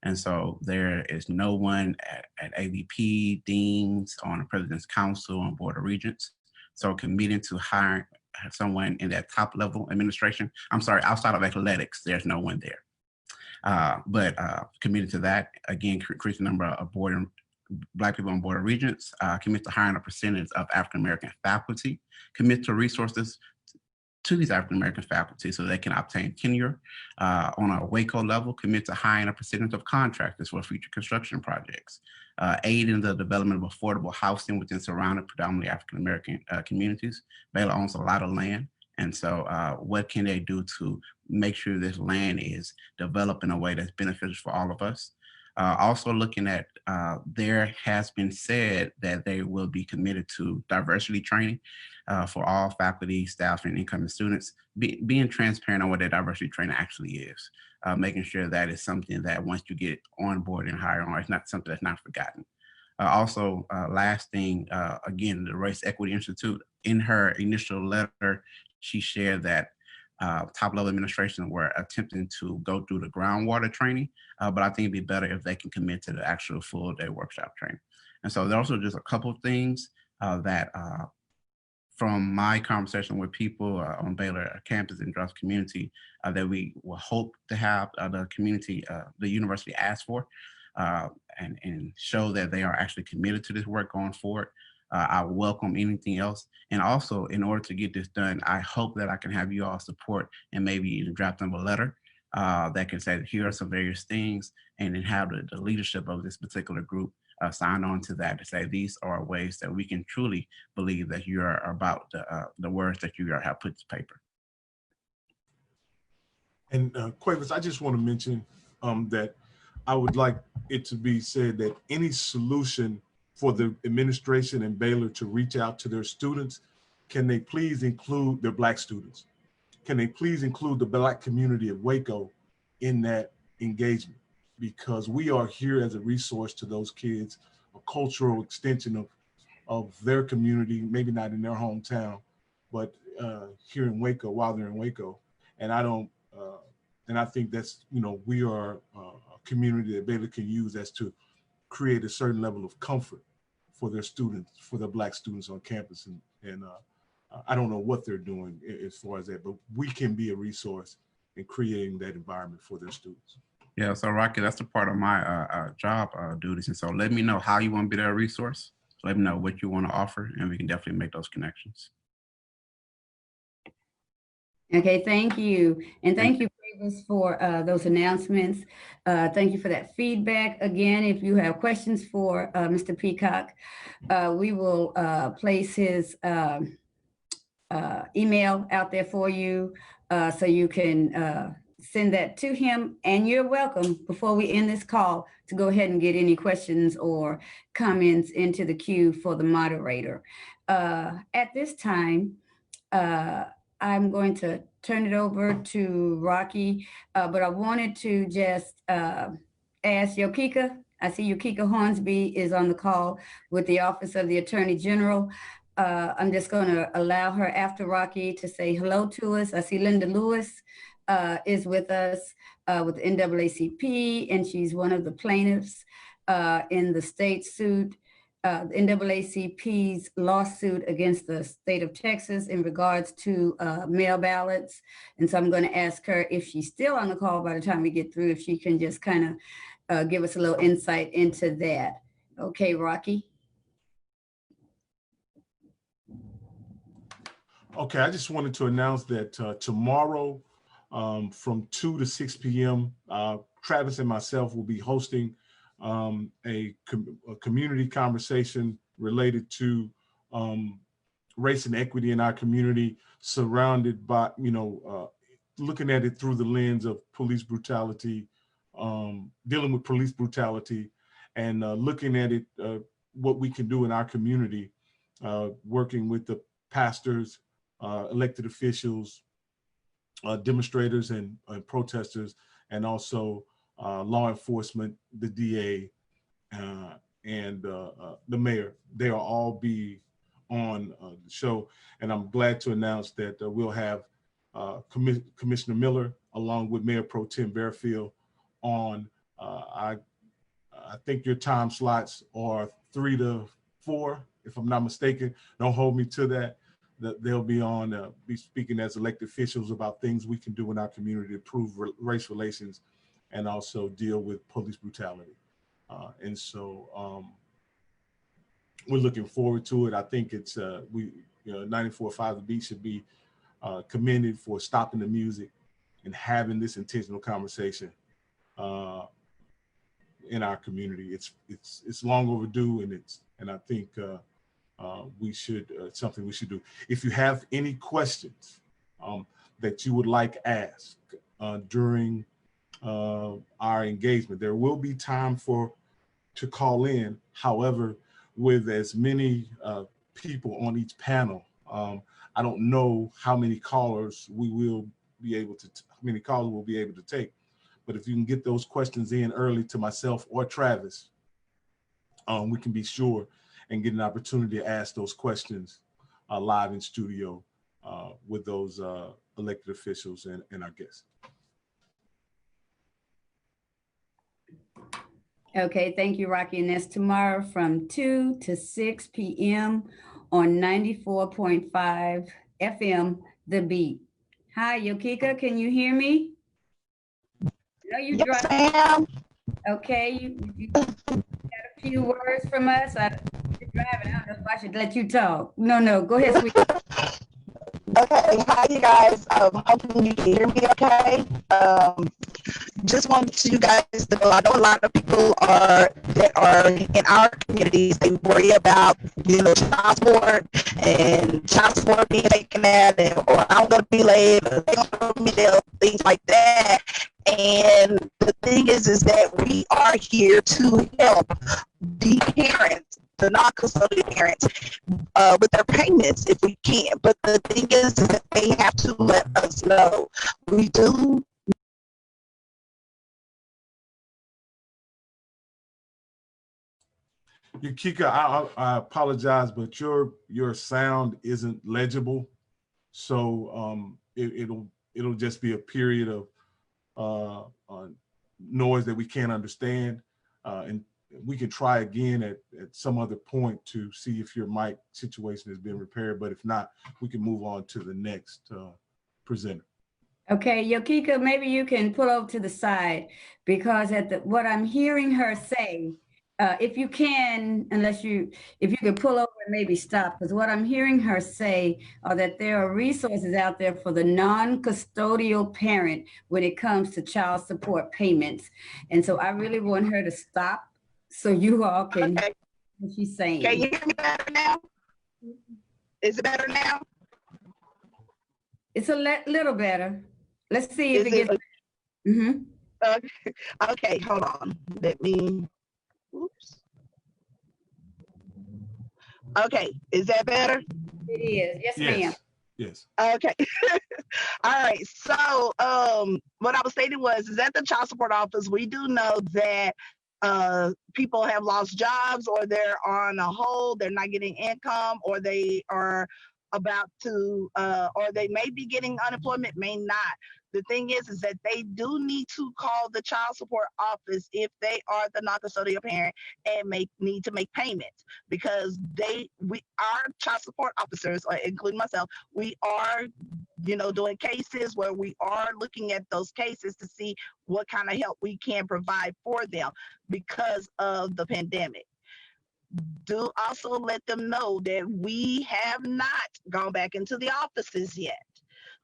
[SPEAKER 6] And so there is no one at AVP, deans, on the President's Council, on Board of Regents. So committing to hiring someone in that top level administration, outside of athletics, there's no one there. But committed to that, again, increase the number of board Black people on Board of Regents, commit to hiring a percentage of African-American faculty, commit to resources to these African-American faculty so they can obtain tenure. On a Waco level, commit to hiring a percentage of contractors for future construction projects, aid in the development of affordable housing within surrounding predominantly African-American communities. Baylor owns a lot of land. And so what can they do to make sure this land is developed in a way that's beneficial for all of us? Also looking at, there has been said that they will be committed to diversity training for all faculty, staff, and incoming students, being transparent on what that diversity training actually is, making sure that is something that once you get on board and hired on, it's not something that's not forgotten. Also, last thing, again, the Race Equity Institute, in her initial letter, she shared that top level administration were attempting to go through the groundwater training, but I think it'd be better if they can commit to the actual full day workshop training. And so there are also just a couple of things that from my conversation with people on Baylor campus and Druff community that we will hope to have the community, the university ask for and show that they are actually committed to this work going forward. I welcome anything else. And also, in order to get this done, I hope that I can have you all support and maybe even draft them a letter that can say, here are some various things, and then have the leadership of this particular group sign on to that to say, these are ways that we can truly believe that you are about the words that you have put to paper.
[SPEAKER 3] And Cuevas, I just want to mention that I would like it to be said that any solution for the administration and Baylor to reach out to their students, can they please include their Black students? Can they please include the Black community of Waco in that engagement? Because we are here as a resource to those kids, a cultural extension of their community, maybe not in their hometown, but here in Waco, while they're in Waco. And I think that's, we are a community that Baylor can use as to create a certain level of comfort for their students, for the Black students on campus. And I don't know what they're doing as far as that, but we can be a resource in creating that environment for their students.
[SPEAKER 6] Yeah, so Rocky, that's a part of my job duties. And so let me know how you want to be that resource. Let me know what you want to offer, and we can definitely make those connections.
[SPEAKER 1] Okay, thank you. And thank you, Cuevas, for those announcements. Thank you for that feedback. Again, if you have questions for Mr. Peacock, we will place his email out there for you so you can send that to him. And you're welcome, before we end this call, to go ahead and get any questions or comments into the queue for the moderator. At this time, I'm going to turn it over to Rocky, but I wanted to just ask Yokika. I see Yokika Hornsby is on the call with the Office of the Attorney General. I'm just going to allow her after Rocky to say hello to us. I see Linda Lewis is with us with the NAACP, and she's one of the plaintiffs in the state suit. The NAACP's lawsuit against the state of Texas in regards to mail ballots. And so I'm going to ask her, if she's still on the call by the time we get through, if she can just kind of give us a little insight into that. Okay, Rocky.
[SPEAKER 3] Okay, I just wanted to announce that tomorrow from 2 to 6 p.m., Travis and myself will be hosting a community conversation related to race and equity in our community, surrounded by, looking at it through the lens of police brutality, dealing with police brutality, and looking at it, what we can do in our community, working with the pastors, elected officials, demonstrators and protesters, and also law enforcement, the DA, and the mayor. They'll all be on the show. And I'm glad to announce that we'll have Commissioner Miller along with Mayor Pro Tem Bearfield on. I think your time slots are 3 to 4, if I'm not mistaken. Don't hold me to that. They'll be on, be speaking as elected officials about things we can do in our community to improve race relations and also deal with police brutality. And so we're looking forward to it. I think it's 94.5 The Beat should be commended for stopping the music and having this intentional conversation in our community. It's long overdue, and I think we should something we should do. If you have any questions that you would like asked during our engagement, there will be time to call in. However, with as many people on each panel, I don't know how many callers we'll be able to take. But if you can get those questions in early to myself or Travis, we can be sure and get an opportunity to ask those questions live in studio with those elected officials and our guests.
[SPEAKER 1] Okay, thank you, Rocky. And that's tomorrow from 2 to 6 p.m. on 94.5 FM, The Beat. Hi, Yokika, can you hear me? No, you
[SPEAKER 5] Yes,
[SPEAKER 1] dropped.
[SPEAKER 5] ma'am.
[SPEAKER 1] Okay, you got a few words from us. You're driving. I don't know if I should let you talk. No, go ahead, sweetie.
[SPEAKER 5] Okay, hi you guys. Hopefully you can hear me okay. Just wanted you guys to know, I know a lot of people that are in our communities, they worry about, child support and child support being taken out, or I'm going to be late, or they're going to me there, things like that. And the thing is that we are here to help the parents, the non-custodial parents, with their payments if we can. But the thing is that they have to let us know. We do.
[SPEAKER 3] Kika, I apologize, but your sound isn't legible, so it'll just be a period of noise that we can't understand, and we can try again at some other point to see if your mic situation has been repaired. But if not, we can move on to the next presenter.
[SPEAKER 1] Okay, Yokika, maybe you can pull over to the side, because what I'm hearing her say, if you can, if you could pull over and maybe stop, because what I'm hearing her say are that there are resources out there for the non-custodial parent when it comes to child support payments. And so I really want her to stop so you all can hear what she's saying.
[SPEAKER 5] Can you hear me better now? Is it better now?
[SPEAKER 1] It's a little better. Let's see if it gets. Mm-hmm.
[SPEAKER 5] Okay, hold on. Let me. Oops. Okay, is that better?
[SPEAKER 1] It is. Yes, ma'am.
[SPEAKER 3] Yes.
[SPEAKER 5] Okay. All right. So, what I was stating is that the child support office, we do know that people have lost jobs, or they're on a hold, they're not getting income, or they are about to, or they may be getting unemployment, may not. The thing is that they do need to call the child support office if they are the non-custodial parent and need to make payments, because our child support officers, including myself, we are, doing cases where we are looking at those cases to see what kind of help we can provide for them because of the pandemic. Do also let them know that we have not gone back into the offices yet.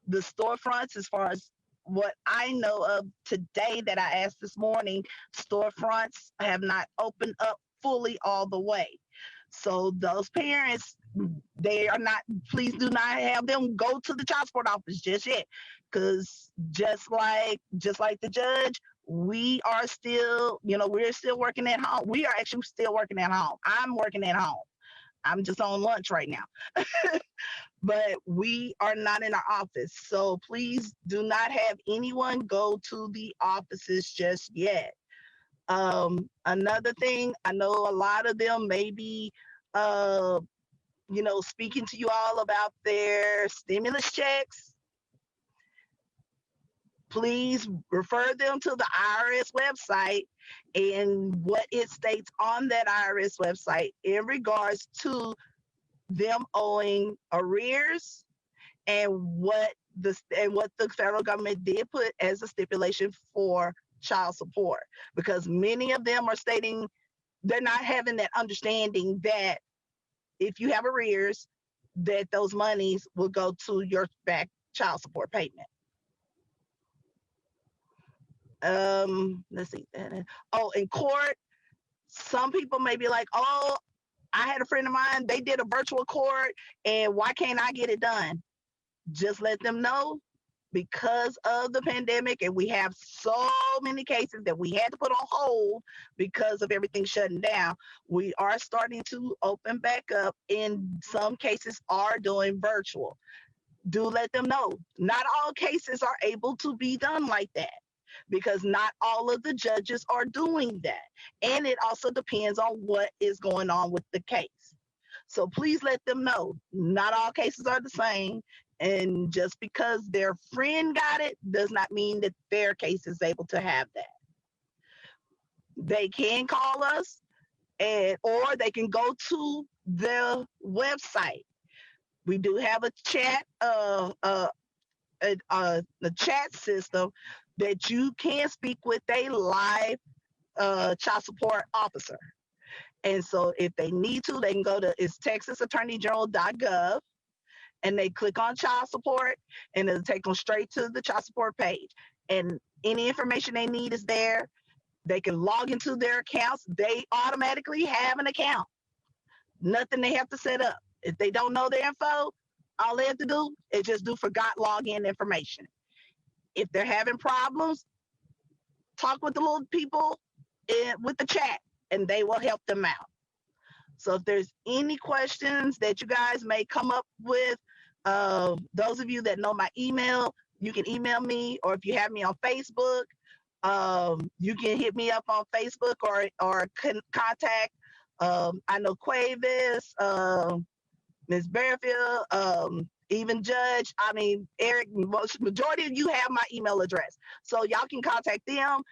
[SPEAKER 5] The storefronts, as far as what I know of today that I asked this morning, storefronts have not opened up fully all the way. So those parents, they are not, please do not have them go to the child support office just yet. Because just like the judge, we are still, we're still working at home. We are actually still working at home. I'm working at home. I'm just on lunch right now. But we are not in our office. So please do not have anyone go to the offices just yet. Another thing, I know a lot of them may be, speaking to you all about their stimulus checks. Please refer them to the IRS website and what it states on that IRS website in regards to them owing arrears and what the federal government did put as a stipulation for child support, because many of them are stating they're not having that understanding that if you have arrears, that those monies will go to your back child support payment. Let's see. Oh, in court, some people may be like, oh, I had a friend of mine, they did a virtual court, and why can't I get it done? Just let them know, because of the pandemic, and we have so many cases that we had to put on hold because of everything shutting down. We are starting to open back up, and some cases are doing virtual. Do let them know. Not all cases are able to be done like that, because not all of the judges are doing that. And it also depends on what is going on with the case. So please let them know, not all cases are the same. And just because their friend got it does not mean that their case is able to have that. They can call us, or they can go to the website. We do have a chat, the chat system that you can speak with a live child support officer. And so if they need to, they can go to texasattorneygeneral.gov, and they click on child support, and it'll take them straight to the child support page. And any information they need is there. They can log into their accounts. They automatically have an account. Nothing they have to set up. If they don't know their info, all they have to do is just do forgot login information. If they're having problems, talk with the little people with the chat, and they will help them out. So if there's any questions that you guys may come up with, those of you that know my email, you can email me, or if you have me on Facebook, you can hit me up on Facebook or contact. I know Quavis, Ms. Bearfield, even Judge. I mean, Eric. Majority of you have my email address, so y'all can contact them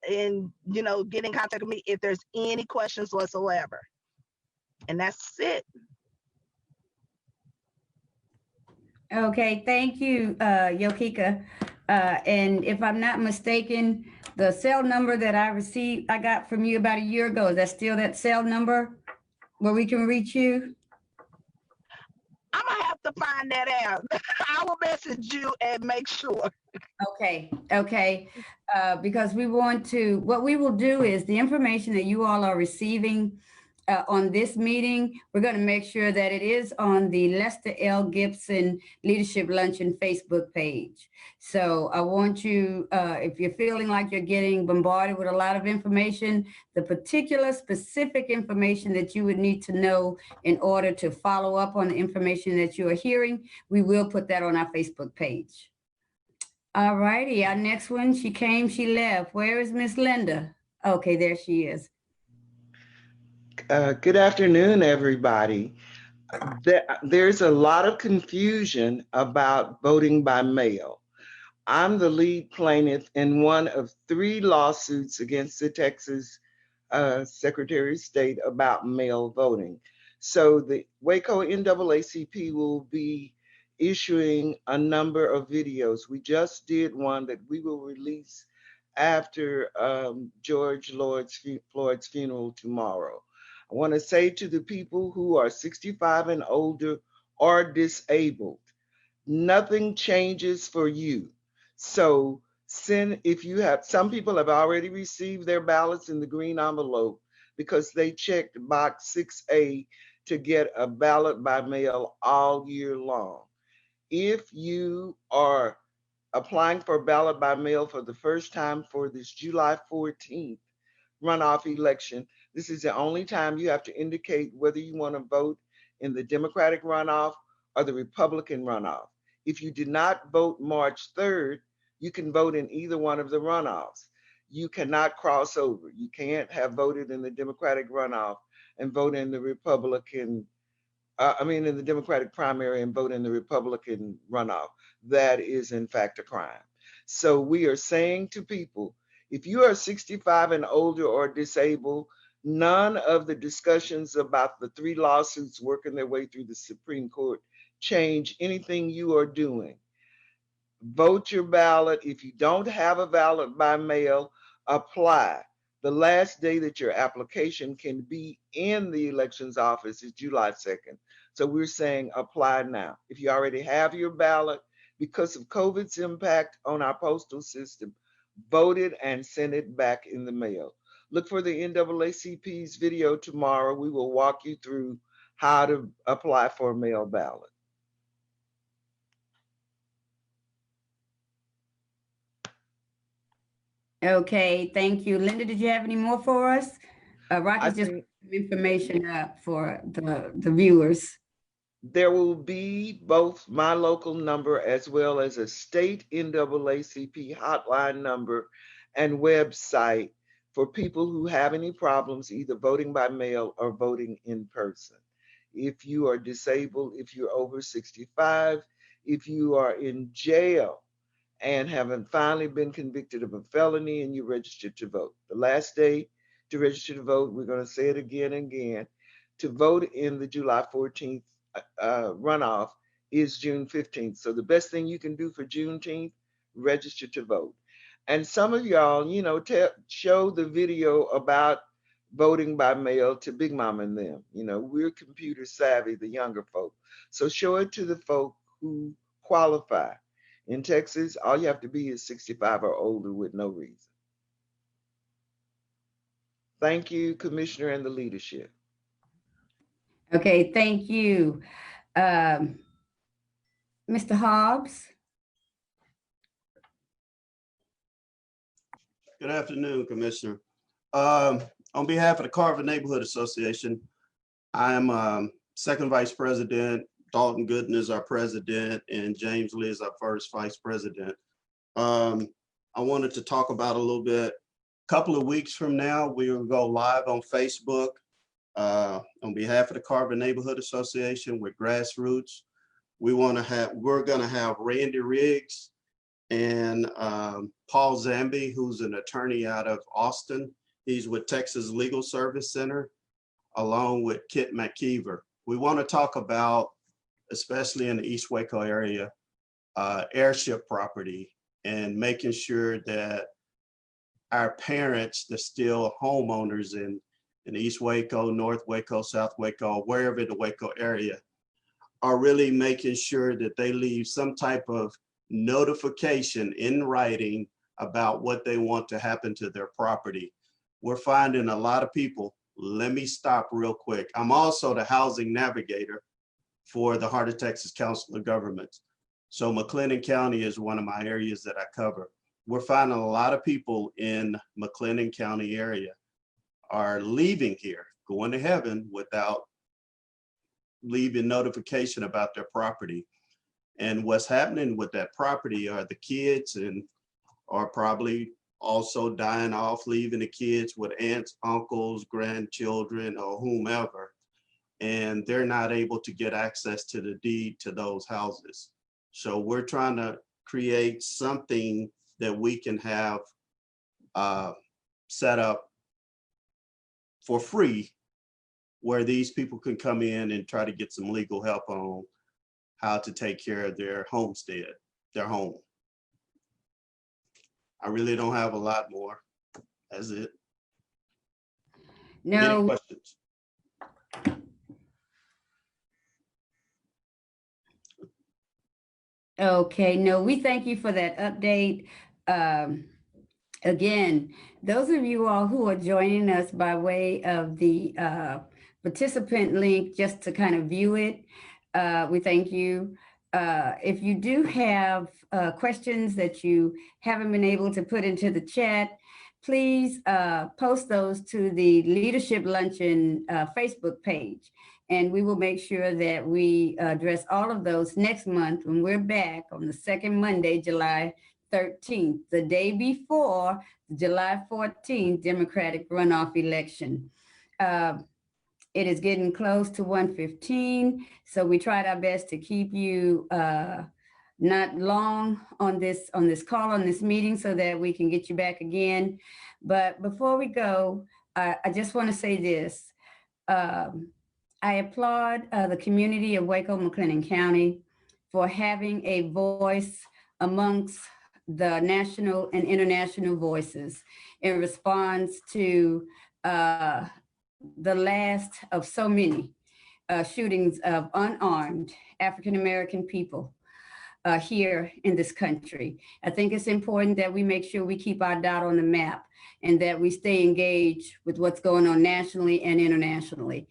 [SPEAKER 5] and get in contact with me if there's any questions whatsoever. And that's it.
[SPEAKER 1] Okay, thank you, Yokika. And if I'm not mistaken, the cell number that I got from you about a year ago, is that still that cell number where we can reach you?
[SPEAKER 5] I'm gonna have to find that out. I will message you and make sure.
[SPEAKER 1] Okay. Because what we will do is the information that you all are receiving on this meeting, we're going to make sure that it is on the Lester L. Gibson Leadership Luncheon Facebook page. So I want you, if you're feeling like you're getting bombarded with a lot of information, the particular specific information that you would need to know in order to follow up on the information that you are hearing, we will put that on our Facebook page. All righty, our next one, she came, she left. Where is Miss Linda? Okay, there she is.
[SPEAKER 7] Good afternoon, everybody. There's a lot of confusion about voting by mail. I'm the lead plaintiff in one of 3 lawsuits against the Texas Secretary of State about mail voting. So the Waco NAACP will be issuing a number of videos. We just did one that we will release after George Floyd's funeral tomorrow. I want to say to the people who are 65 and older or disabled, nothing changes for you. So if you have, some people have already received their ballots in the green envelope because they checked box 6A to get a ballot by mail all year long. If you are applying for a ballot by mail for the first time for this July 14th runoff election, this is the only time you have to indicate whether you want to vote in the Democratic runoff or the Republican runoff. If you did not vote March 3rd, you can vote in either one of the runoffs. You cannot cross over. You can't have voted in the Democratic runoff and vote in the Republican, in the Democratic primary and vote in the Republican runoff. That is in fact a crime. So we are saying to people, if you are 65 and older or disabled, none of the discussions about the 3 lawsuits working their way through the Supreme Court change anything you are doing. Vote your ballot. If you don't have a ballot by mail, apply. The last day that your application can be in the elections office is July 2nd. So we're saying apply now. If you already have your ballot, because of COVID's impact on our postal system, vote it and send it back in the mail. Look for the NAACP's video tomorrow. We will walk you through how to apply for a mail ballot.
[SPEAKER 1] Okay, thank you. Linda, did you have any more for us? Rocky's just
[SPEAKER 7] think
[SPEAKER 1] information up for the viewers.
[SPEAKER 7] there will be both my local number as well as a state NAACP hotline number and website for people who have any problems either voting by mail or voting in person. If you are disabled, if you're over 65, if you are in jail and haven't finally been convicted of a felony and you registered to vote. The last day to register to vote, we're going to say it again and again, to vote in the July 14th runoff is June 15th. So the best thing you can do for Juneteenth, register to vote. And some of y'all, you know, show the video about voting by mail to Big Mom and them. You know, we're computer savvy, the younger folk. So show it to the folk who qualify. In Texas, all you have to be is 65 or older with no reason. Thank you, Commissioner, and the leadership.
[SPEAKER 1] Okay, thank you. Mr. Hobbs?
[SPEAKER 8] Good afternoon, Commissioner. On behalf of the Carver Neighborhood Association, I am second vice president. Dalton Gooden is our president, and James Lee is our first vice president. I wanted to talk about a little bit. A couple of weeks from now, we will go live on Facebook on behalf of the Carver Neighborhood Association with Grassroots. We're gonna have Randy Riggs and Paul Zambi, who's an attorney out of Austin. He's with Texas Legal Service Center, along with Kit McKeever. We want to talk about, especially in the East Waco area, airship property and making sure that our parents, they're still homeowners in East Waco, North Waco, South Waco, wherever in the Waco area, are really making sure that they leave some type of notification in writing about what they want to happen to their property. We're finding a lot of people. Let me stop real quick. I'm also the housing navigator for the Heart of Texas Council of Governments. So McLennan County is one of my areas that I cover. We're finding a lot of people in McLennan County area are leaving here, going to heaven without leaving notification about their property. And what's happening with that property are the kids and are probably also dying off, leaving the kids with aunts, uncles, grandchildren, or whomever. And they're not able to get access to the deed to those houses. So we're trying to create something that we can have set up for free, where these people can come in and try to get some legal help on how to take care of their homestead, their home. I really don't have a lot more. That's it.
[SPEAKER 1] No.
[SPEAKER 8] Any questions?
[SPEAKER 1] Okay, no, we thank you for that update. Again, those of you all who are joining us by way of the participant link, just to kind of view it, we thank you. If you do have questions that you haven't been able to put into the chat, please post those to the Leadership Luncheon Facebook page. And we will make sure that we address all of those next month when we're back on the second Monday, July 13th, the day before the July 14th Democratic runoff election. It is getting close to 1:15, so we tried our best to keep you not long on this call, on this meeting, so that we can get you back again. But before we go, I just want to say this. I applaud the community of Waco, McLennan County for having a voice amongst the national and international voices in response to the last of so many shootings of unarmed African-American people here in this country. I think it's important that we make sure we keep our dot on the map and that we stay engaged with what's going on nationally and internationally.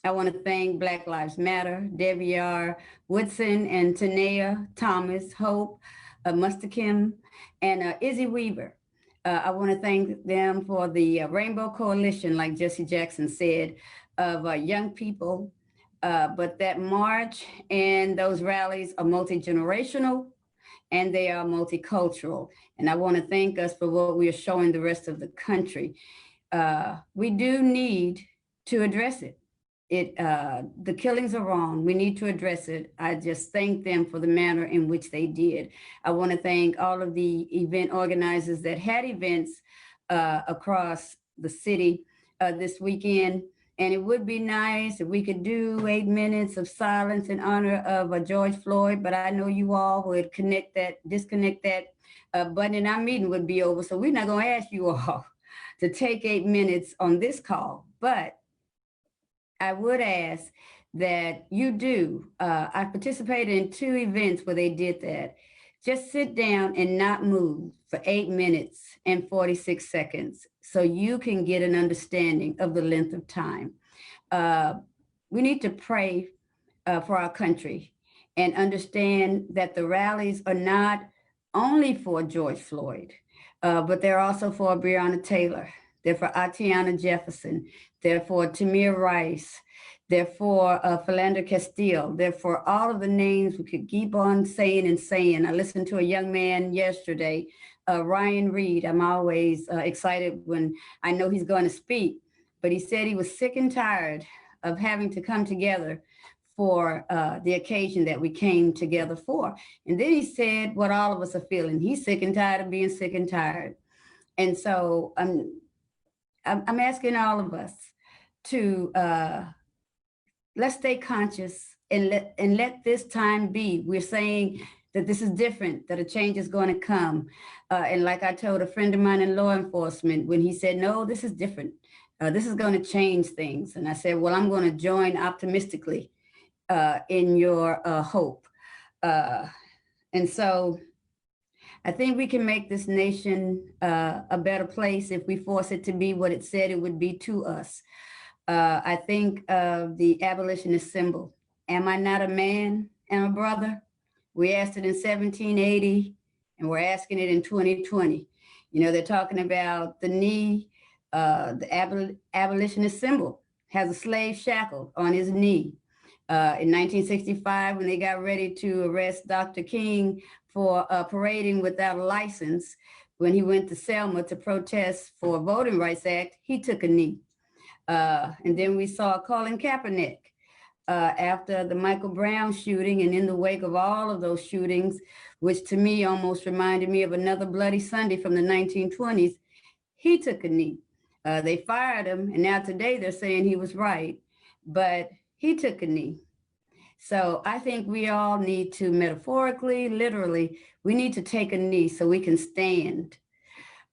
[SPEAKER 1] I want to thank Black Lives Matter, Debbie R. Woodson, and Tanea Thomas, Hope, Mustakim, and Izzy Weaver. I want to thank them for the Rainbow Coalition, like Jesse Jackson said, of young people. But that march and those rallies are multi-generational and they are multicultural. And I want to thank us for what we are showing the rest of the country. We do need to address it. The killings are wrong. We need to address it. I just thank them for the manner in which they did. I want to thank all of the event organizers that had events across the city this weekend. And it would be nice if we could do 8 minutes of silence in honor of George Floyd, but I know you all would disconnect that button and our meeting would be over. So we're not gonna ask you all to take 8 minutes on this call, but I would ask that you do. I participated in 2 events where they did that. Just sit down and not move for 8 minutes and 46 seconds so you can get an understanding of the length of time. We need to pray for our country and understand that the rallies are not only for George Floyd, but they're also for Breonna Taylor. They're for Atiana Jefferson. They're for Tamir Rice. They're for Philando Castile. They're for all of the names we could keep on saying and saying. I listened to a young man yesterday, Ryan Reed. I'm always excited when I know he's going to speak, but he said he was sick and tired of having to come together for the occasion that we came together for. And then he said what all of us are feeling. He's sick and tired of being sick and tired. And so I'm asking all of us to let's stay conscious and let this time be. We're saying that this is different, that a change is going to come. And like I told a friend of mine in law enforcement, when he said, no, this is different. This is going to change things. And I said, well, I'm going to join optimistically in your hope. And so I think we can make this nation a better place if we force it to be what it said it would be to us. I think of the abolitionist symbol. Am I not a man and a brother? We asked it in 1780 and we're asking it in 2020. You know, they're talking about the knee, the abolitionist symbol has a slave shackle on his knee. In 1965, when they got ready to arrest Dr. King for parading without a license, when he went to Selma to protest for a Voting Rights Act, he took a knee. And then we saw Colin Kaepernick after the Michael Brown shooting and in the wake of all of those shootings, which to me almost reminded me of another Bloody Sunday from the 1920s, he took a knee. They fired him, and now today they're saying he was right, but he took a knee. So I think we all need to metaphorically, literally, we need to take a knee so we can stand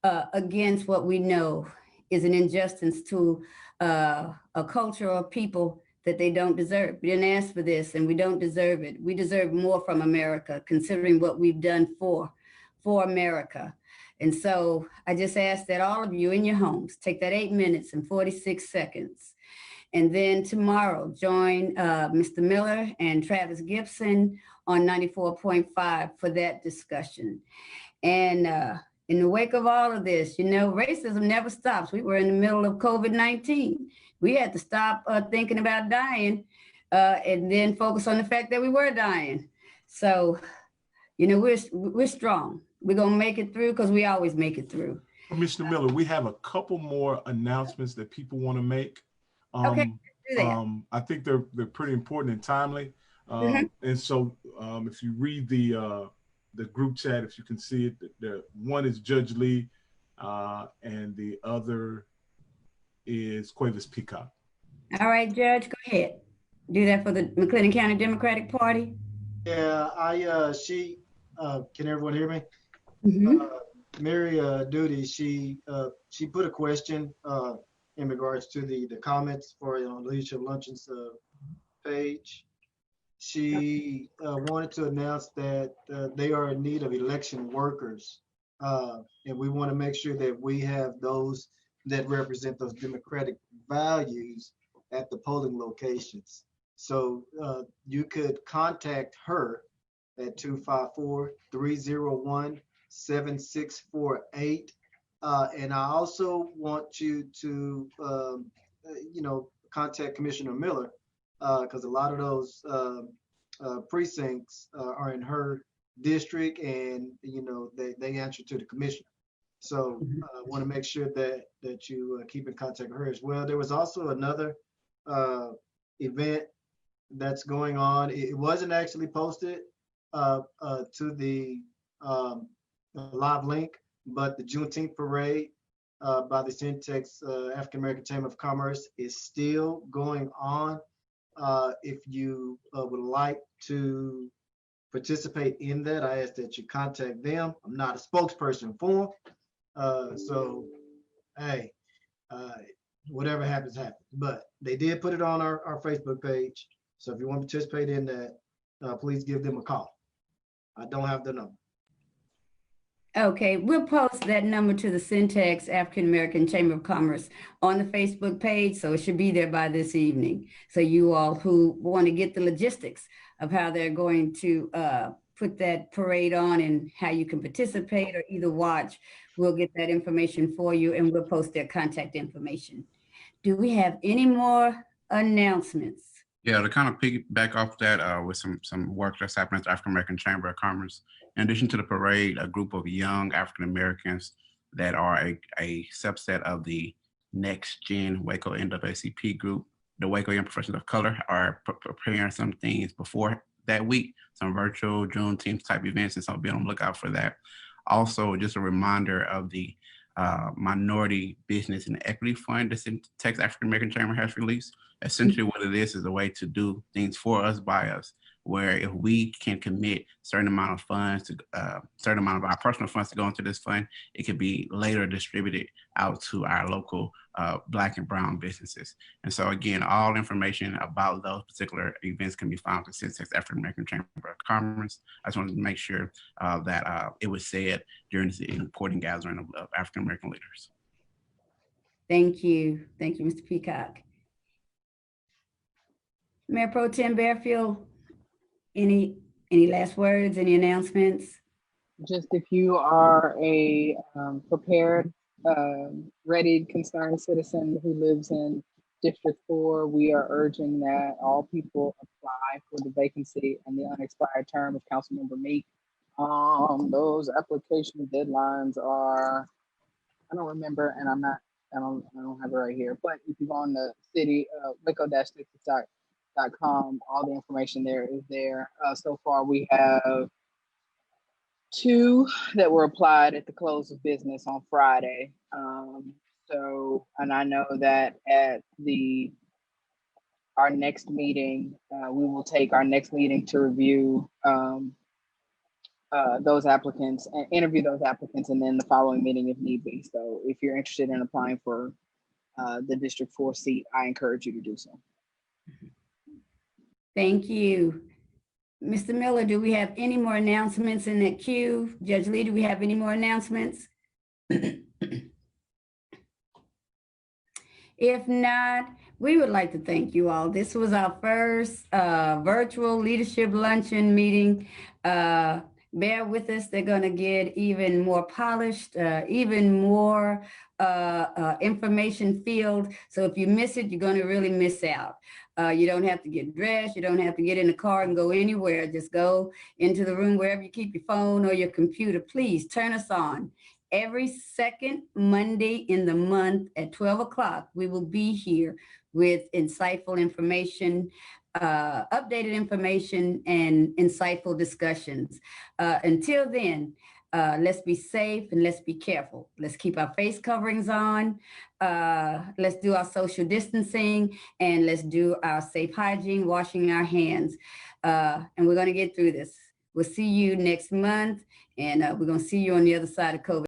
[SPEAKER 1] against what we know is an injustice to a culture of people that they don't deserve. We didn't ask for this and we don't deserve it. We deserve more from America, considering what we've done for America. And so I just ask that all of you in your homes, take that 8 minutes and 46 seconds. And then tomorrow, join Mr. Miller and Travis Gibson on 94.5 for that discussion. And in the wake of all of this, you know, racism never stops. We were in the middle of COVID-19. We had to stop thinking about dying and then focus on the fact that we were dying. So, you know, we're strong. We're going to make it through because we always make it through.
[SPEAKER 3] Mr. Miller, we have a couple more announcements that people want to make.
[SPEAKER 1] Okay, do that.
[SPEAKER 3] I think they're pretty important and timely. And so if you read the group chat, if you can see it, the one is Judge Lee and the other is Cuevas Peacock.
[SPEAKER 1] All right, Judge, go ahead. Do that for the McLennan County Democratic Party.
[SPEAKER 4] Yeah, can everyone hear me?
[SPEAKER 1] Mhm.
[SPEAKER 4] Mary Duty, she put a question in regards to the comments for Leadership Luncheon's page. She wanted to announce that they are in need of election workers, and we want to make sure that we have those that represent those democratic values at the polling locations. So you could contact her at 254-301-7648. And I also want you to, contact Commissioner Miller, because a lot of those precincts are in her district, and they answer to the commissioner. So I want to make sure that you keep in contact with her as well. There was also another event that's going on. It wasn't actually posted to the live link, but the Juneteenth parade by the Syntax African American Chamber of Commerce is still going on. If you would like to participate in that, I ask that you contact them. I'm not a spokesperson for them. So, hey, whatever happens, happens. But they did put it on our Facebook page. So if you want to participate in that, please give them a call. I don't have the number.
[SPEAKER 1] Okay, we'll post that number to the Syntax African American Chamber of Commerce on the Facebook page, so it should be there by this evening. So you all who want to get the logistics of how they're going to put that parade on and how you can participate or either watch, we'll get that information for you, and we'll post their contact information. Do we have any more announcements?
[SPEAKER 6] Yeah, to kind of piggyback off that with some work that's happening at the African American Chamber of Commerce. In addition to the parade, a group of young African Americans that are a subset of the Next Gen Waco NAACP group, the Waco Young Professionals of Color, are preparing some things before that week, some virtual Juneteenth type events, and so be on the lookout for that. Also, just a reminder of the Minority Business and Equity Fund that the Texas African American Chamber has released. Essentially what it is a way to do things for us, by us, where if we can commit certain amount of funds to certain amount of our personal funds to go into this fund, it could be later distributed out to our local Black and Brown businesses. And so again, all information about those particular events can be found at the Syntax African American Chamber of Commerce. I just wanted to make sure that it was said during this important gathering of African American leaders.
[SPEAKER 1] Thank you, Mr. Peacock. Mayor Pro Tem Bearfield, any last words, any announcements?
[SPEAKER 2] Just if you are a prepared, ready, concerned citizen who lives in District 4, we are urging that all people apply for the vacancy and the unexpired term of Councilmember Meek. Those application deadlines are, I don't remember, and I don't have it right here, but if you go on the city, waco-texas.com, all the information there is there. So far, we have 2 that were applied at the close of business on Friday. And I know that at our next meeting, we will take our next meeting to review those applicants and interview those applicants, and then the following meeting if need be. So if you're interested in applying for the District 4 seat, I encourage you to do so.
[SPEAKER 1] Thank you. Mr. Miller, do we have any more announcements in that queue? Judge Lee, do we have any more announcements? If not, we would like to thank you all. This was our first virtual leadership luncheon meeting. Bear with us, they're gonna get even more polished, even more information filled. So if you miss it, you're gonna really miss out. You don't have to get dressed. You don't have to get in the car and go anywhere. Just go into the room, wherever you keep your phone or your computer. Please turn us on. Every second Monday in the month at 12 o'clock, we will be here with insightful information, updated information, and insightful discussions. Until then, let's be safe and let's be careful. Let's keep our face coverings on. Let's do our social distancing, and let's do our safe hygiene, washing our hands. And we're going to get through this. We'll see you next month, and we're going to see you on the other side of COVID.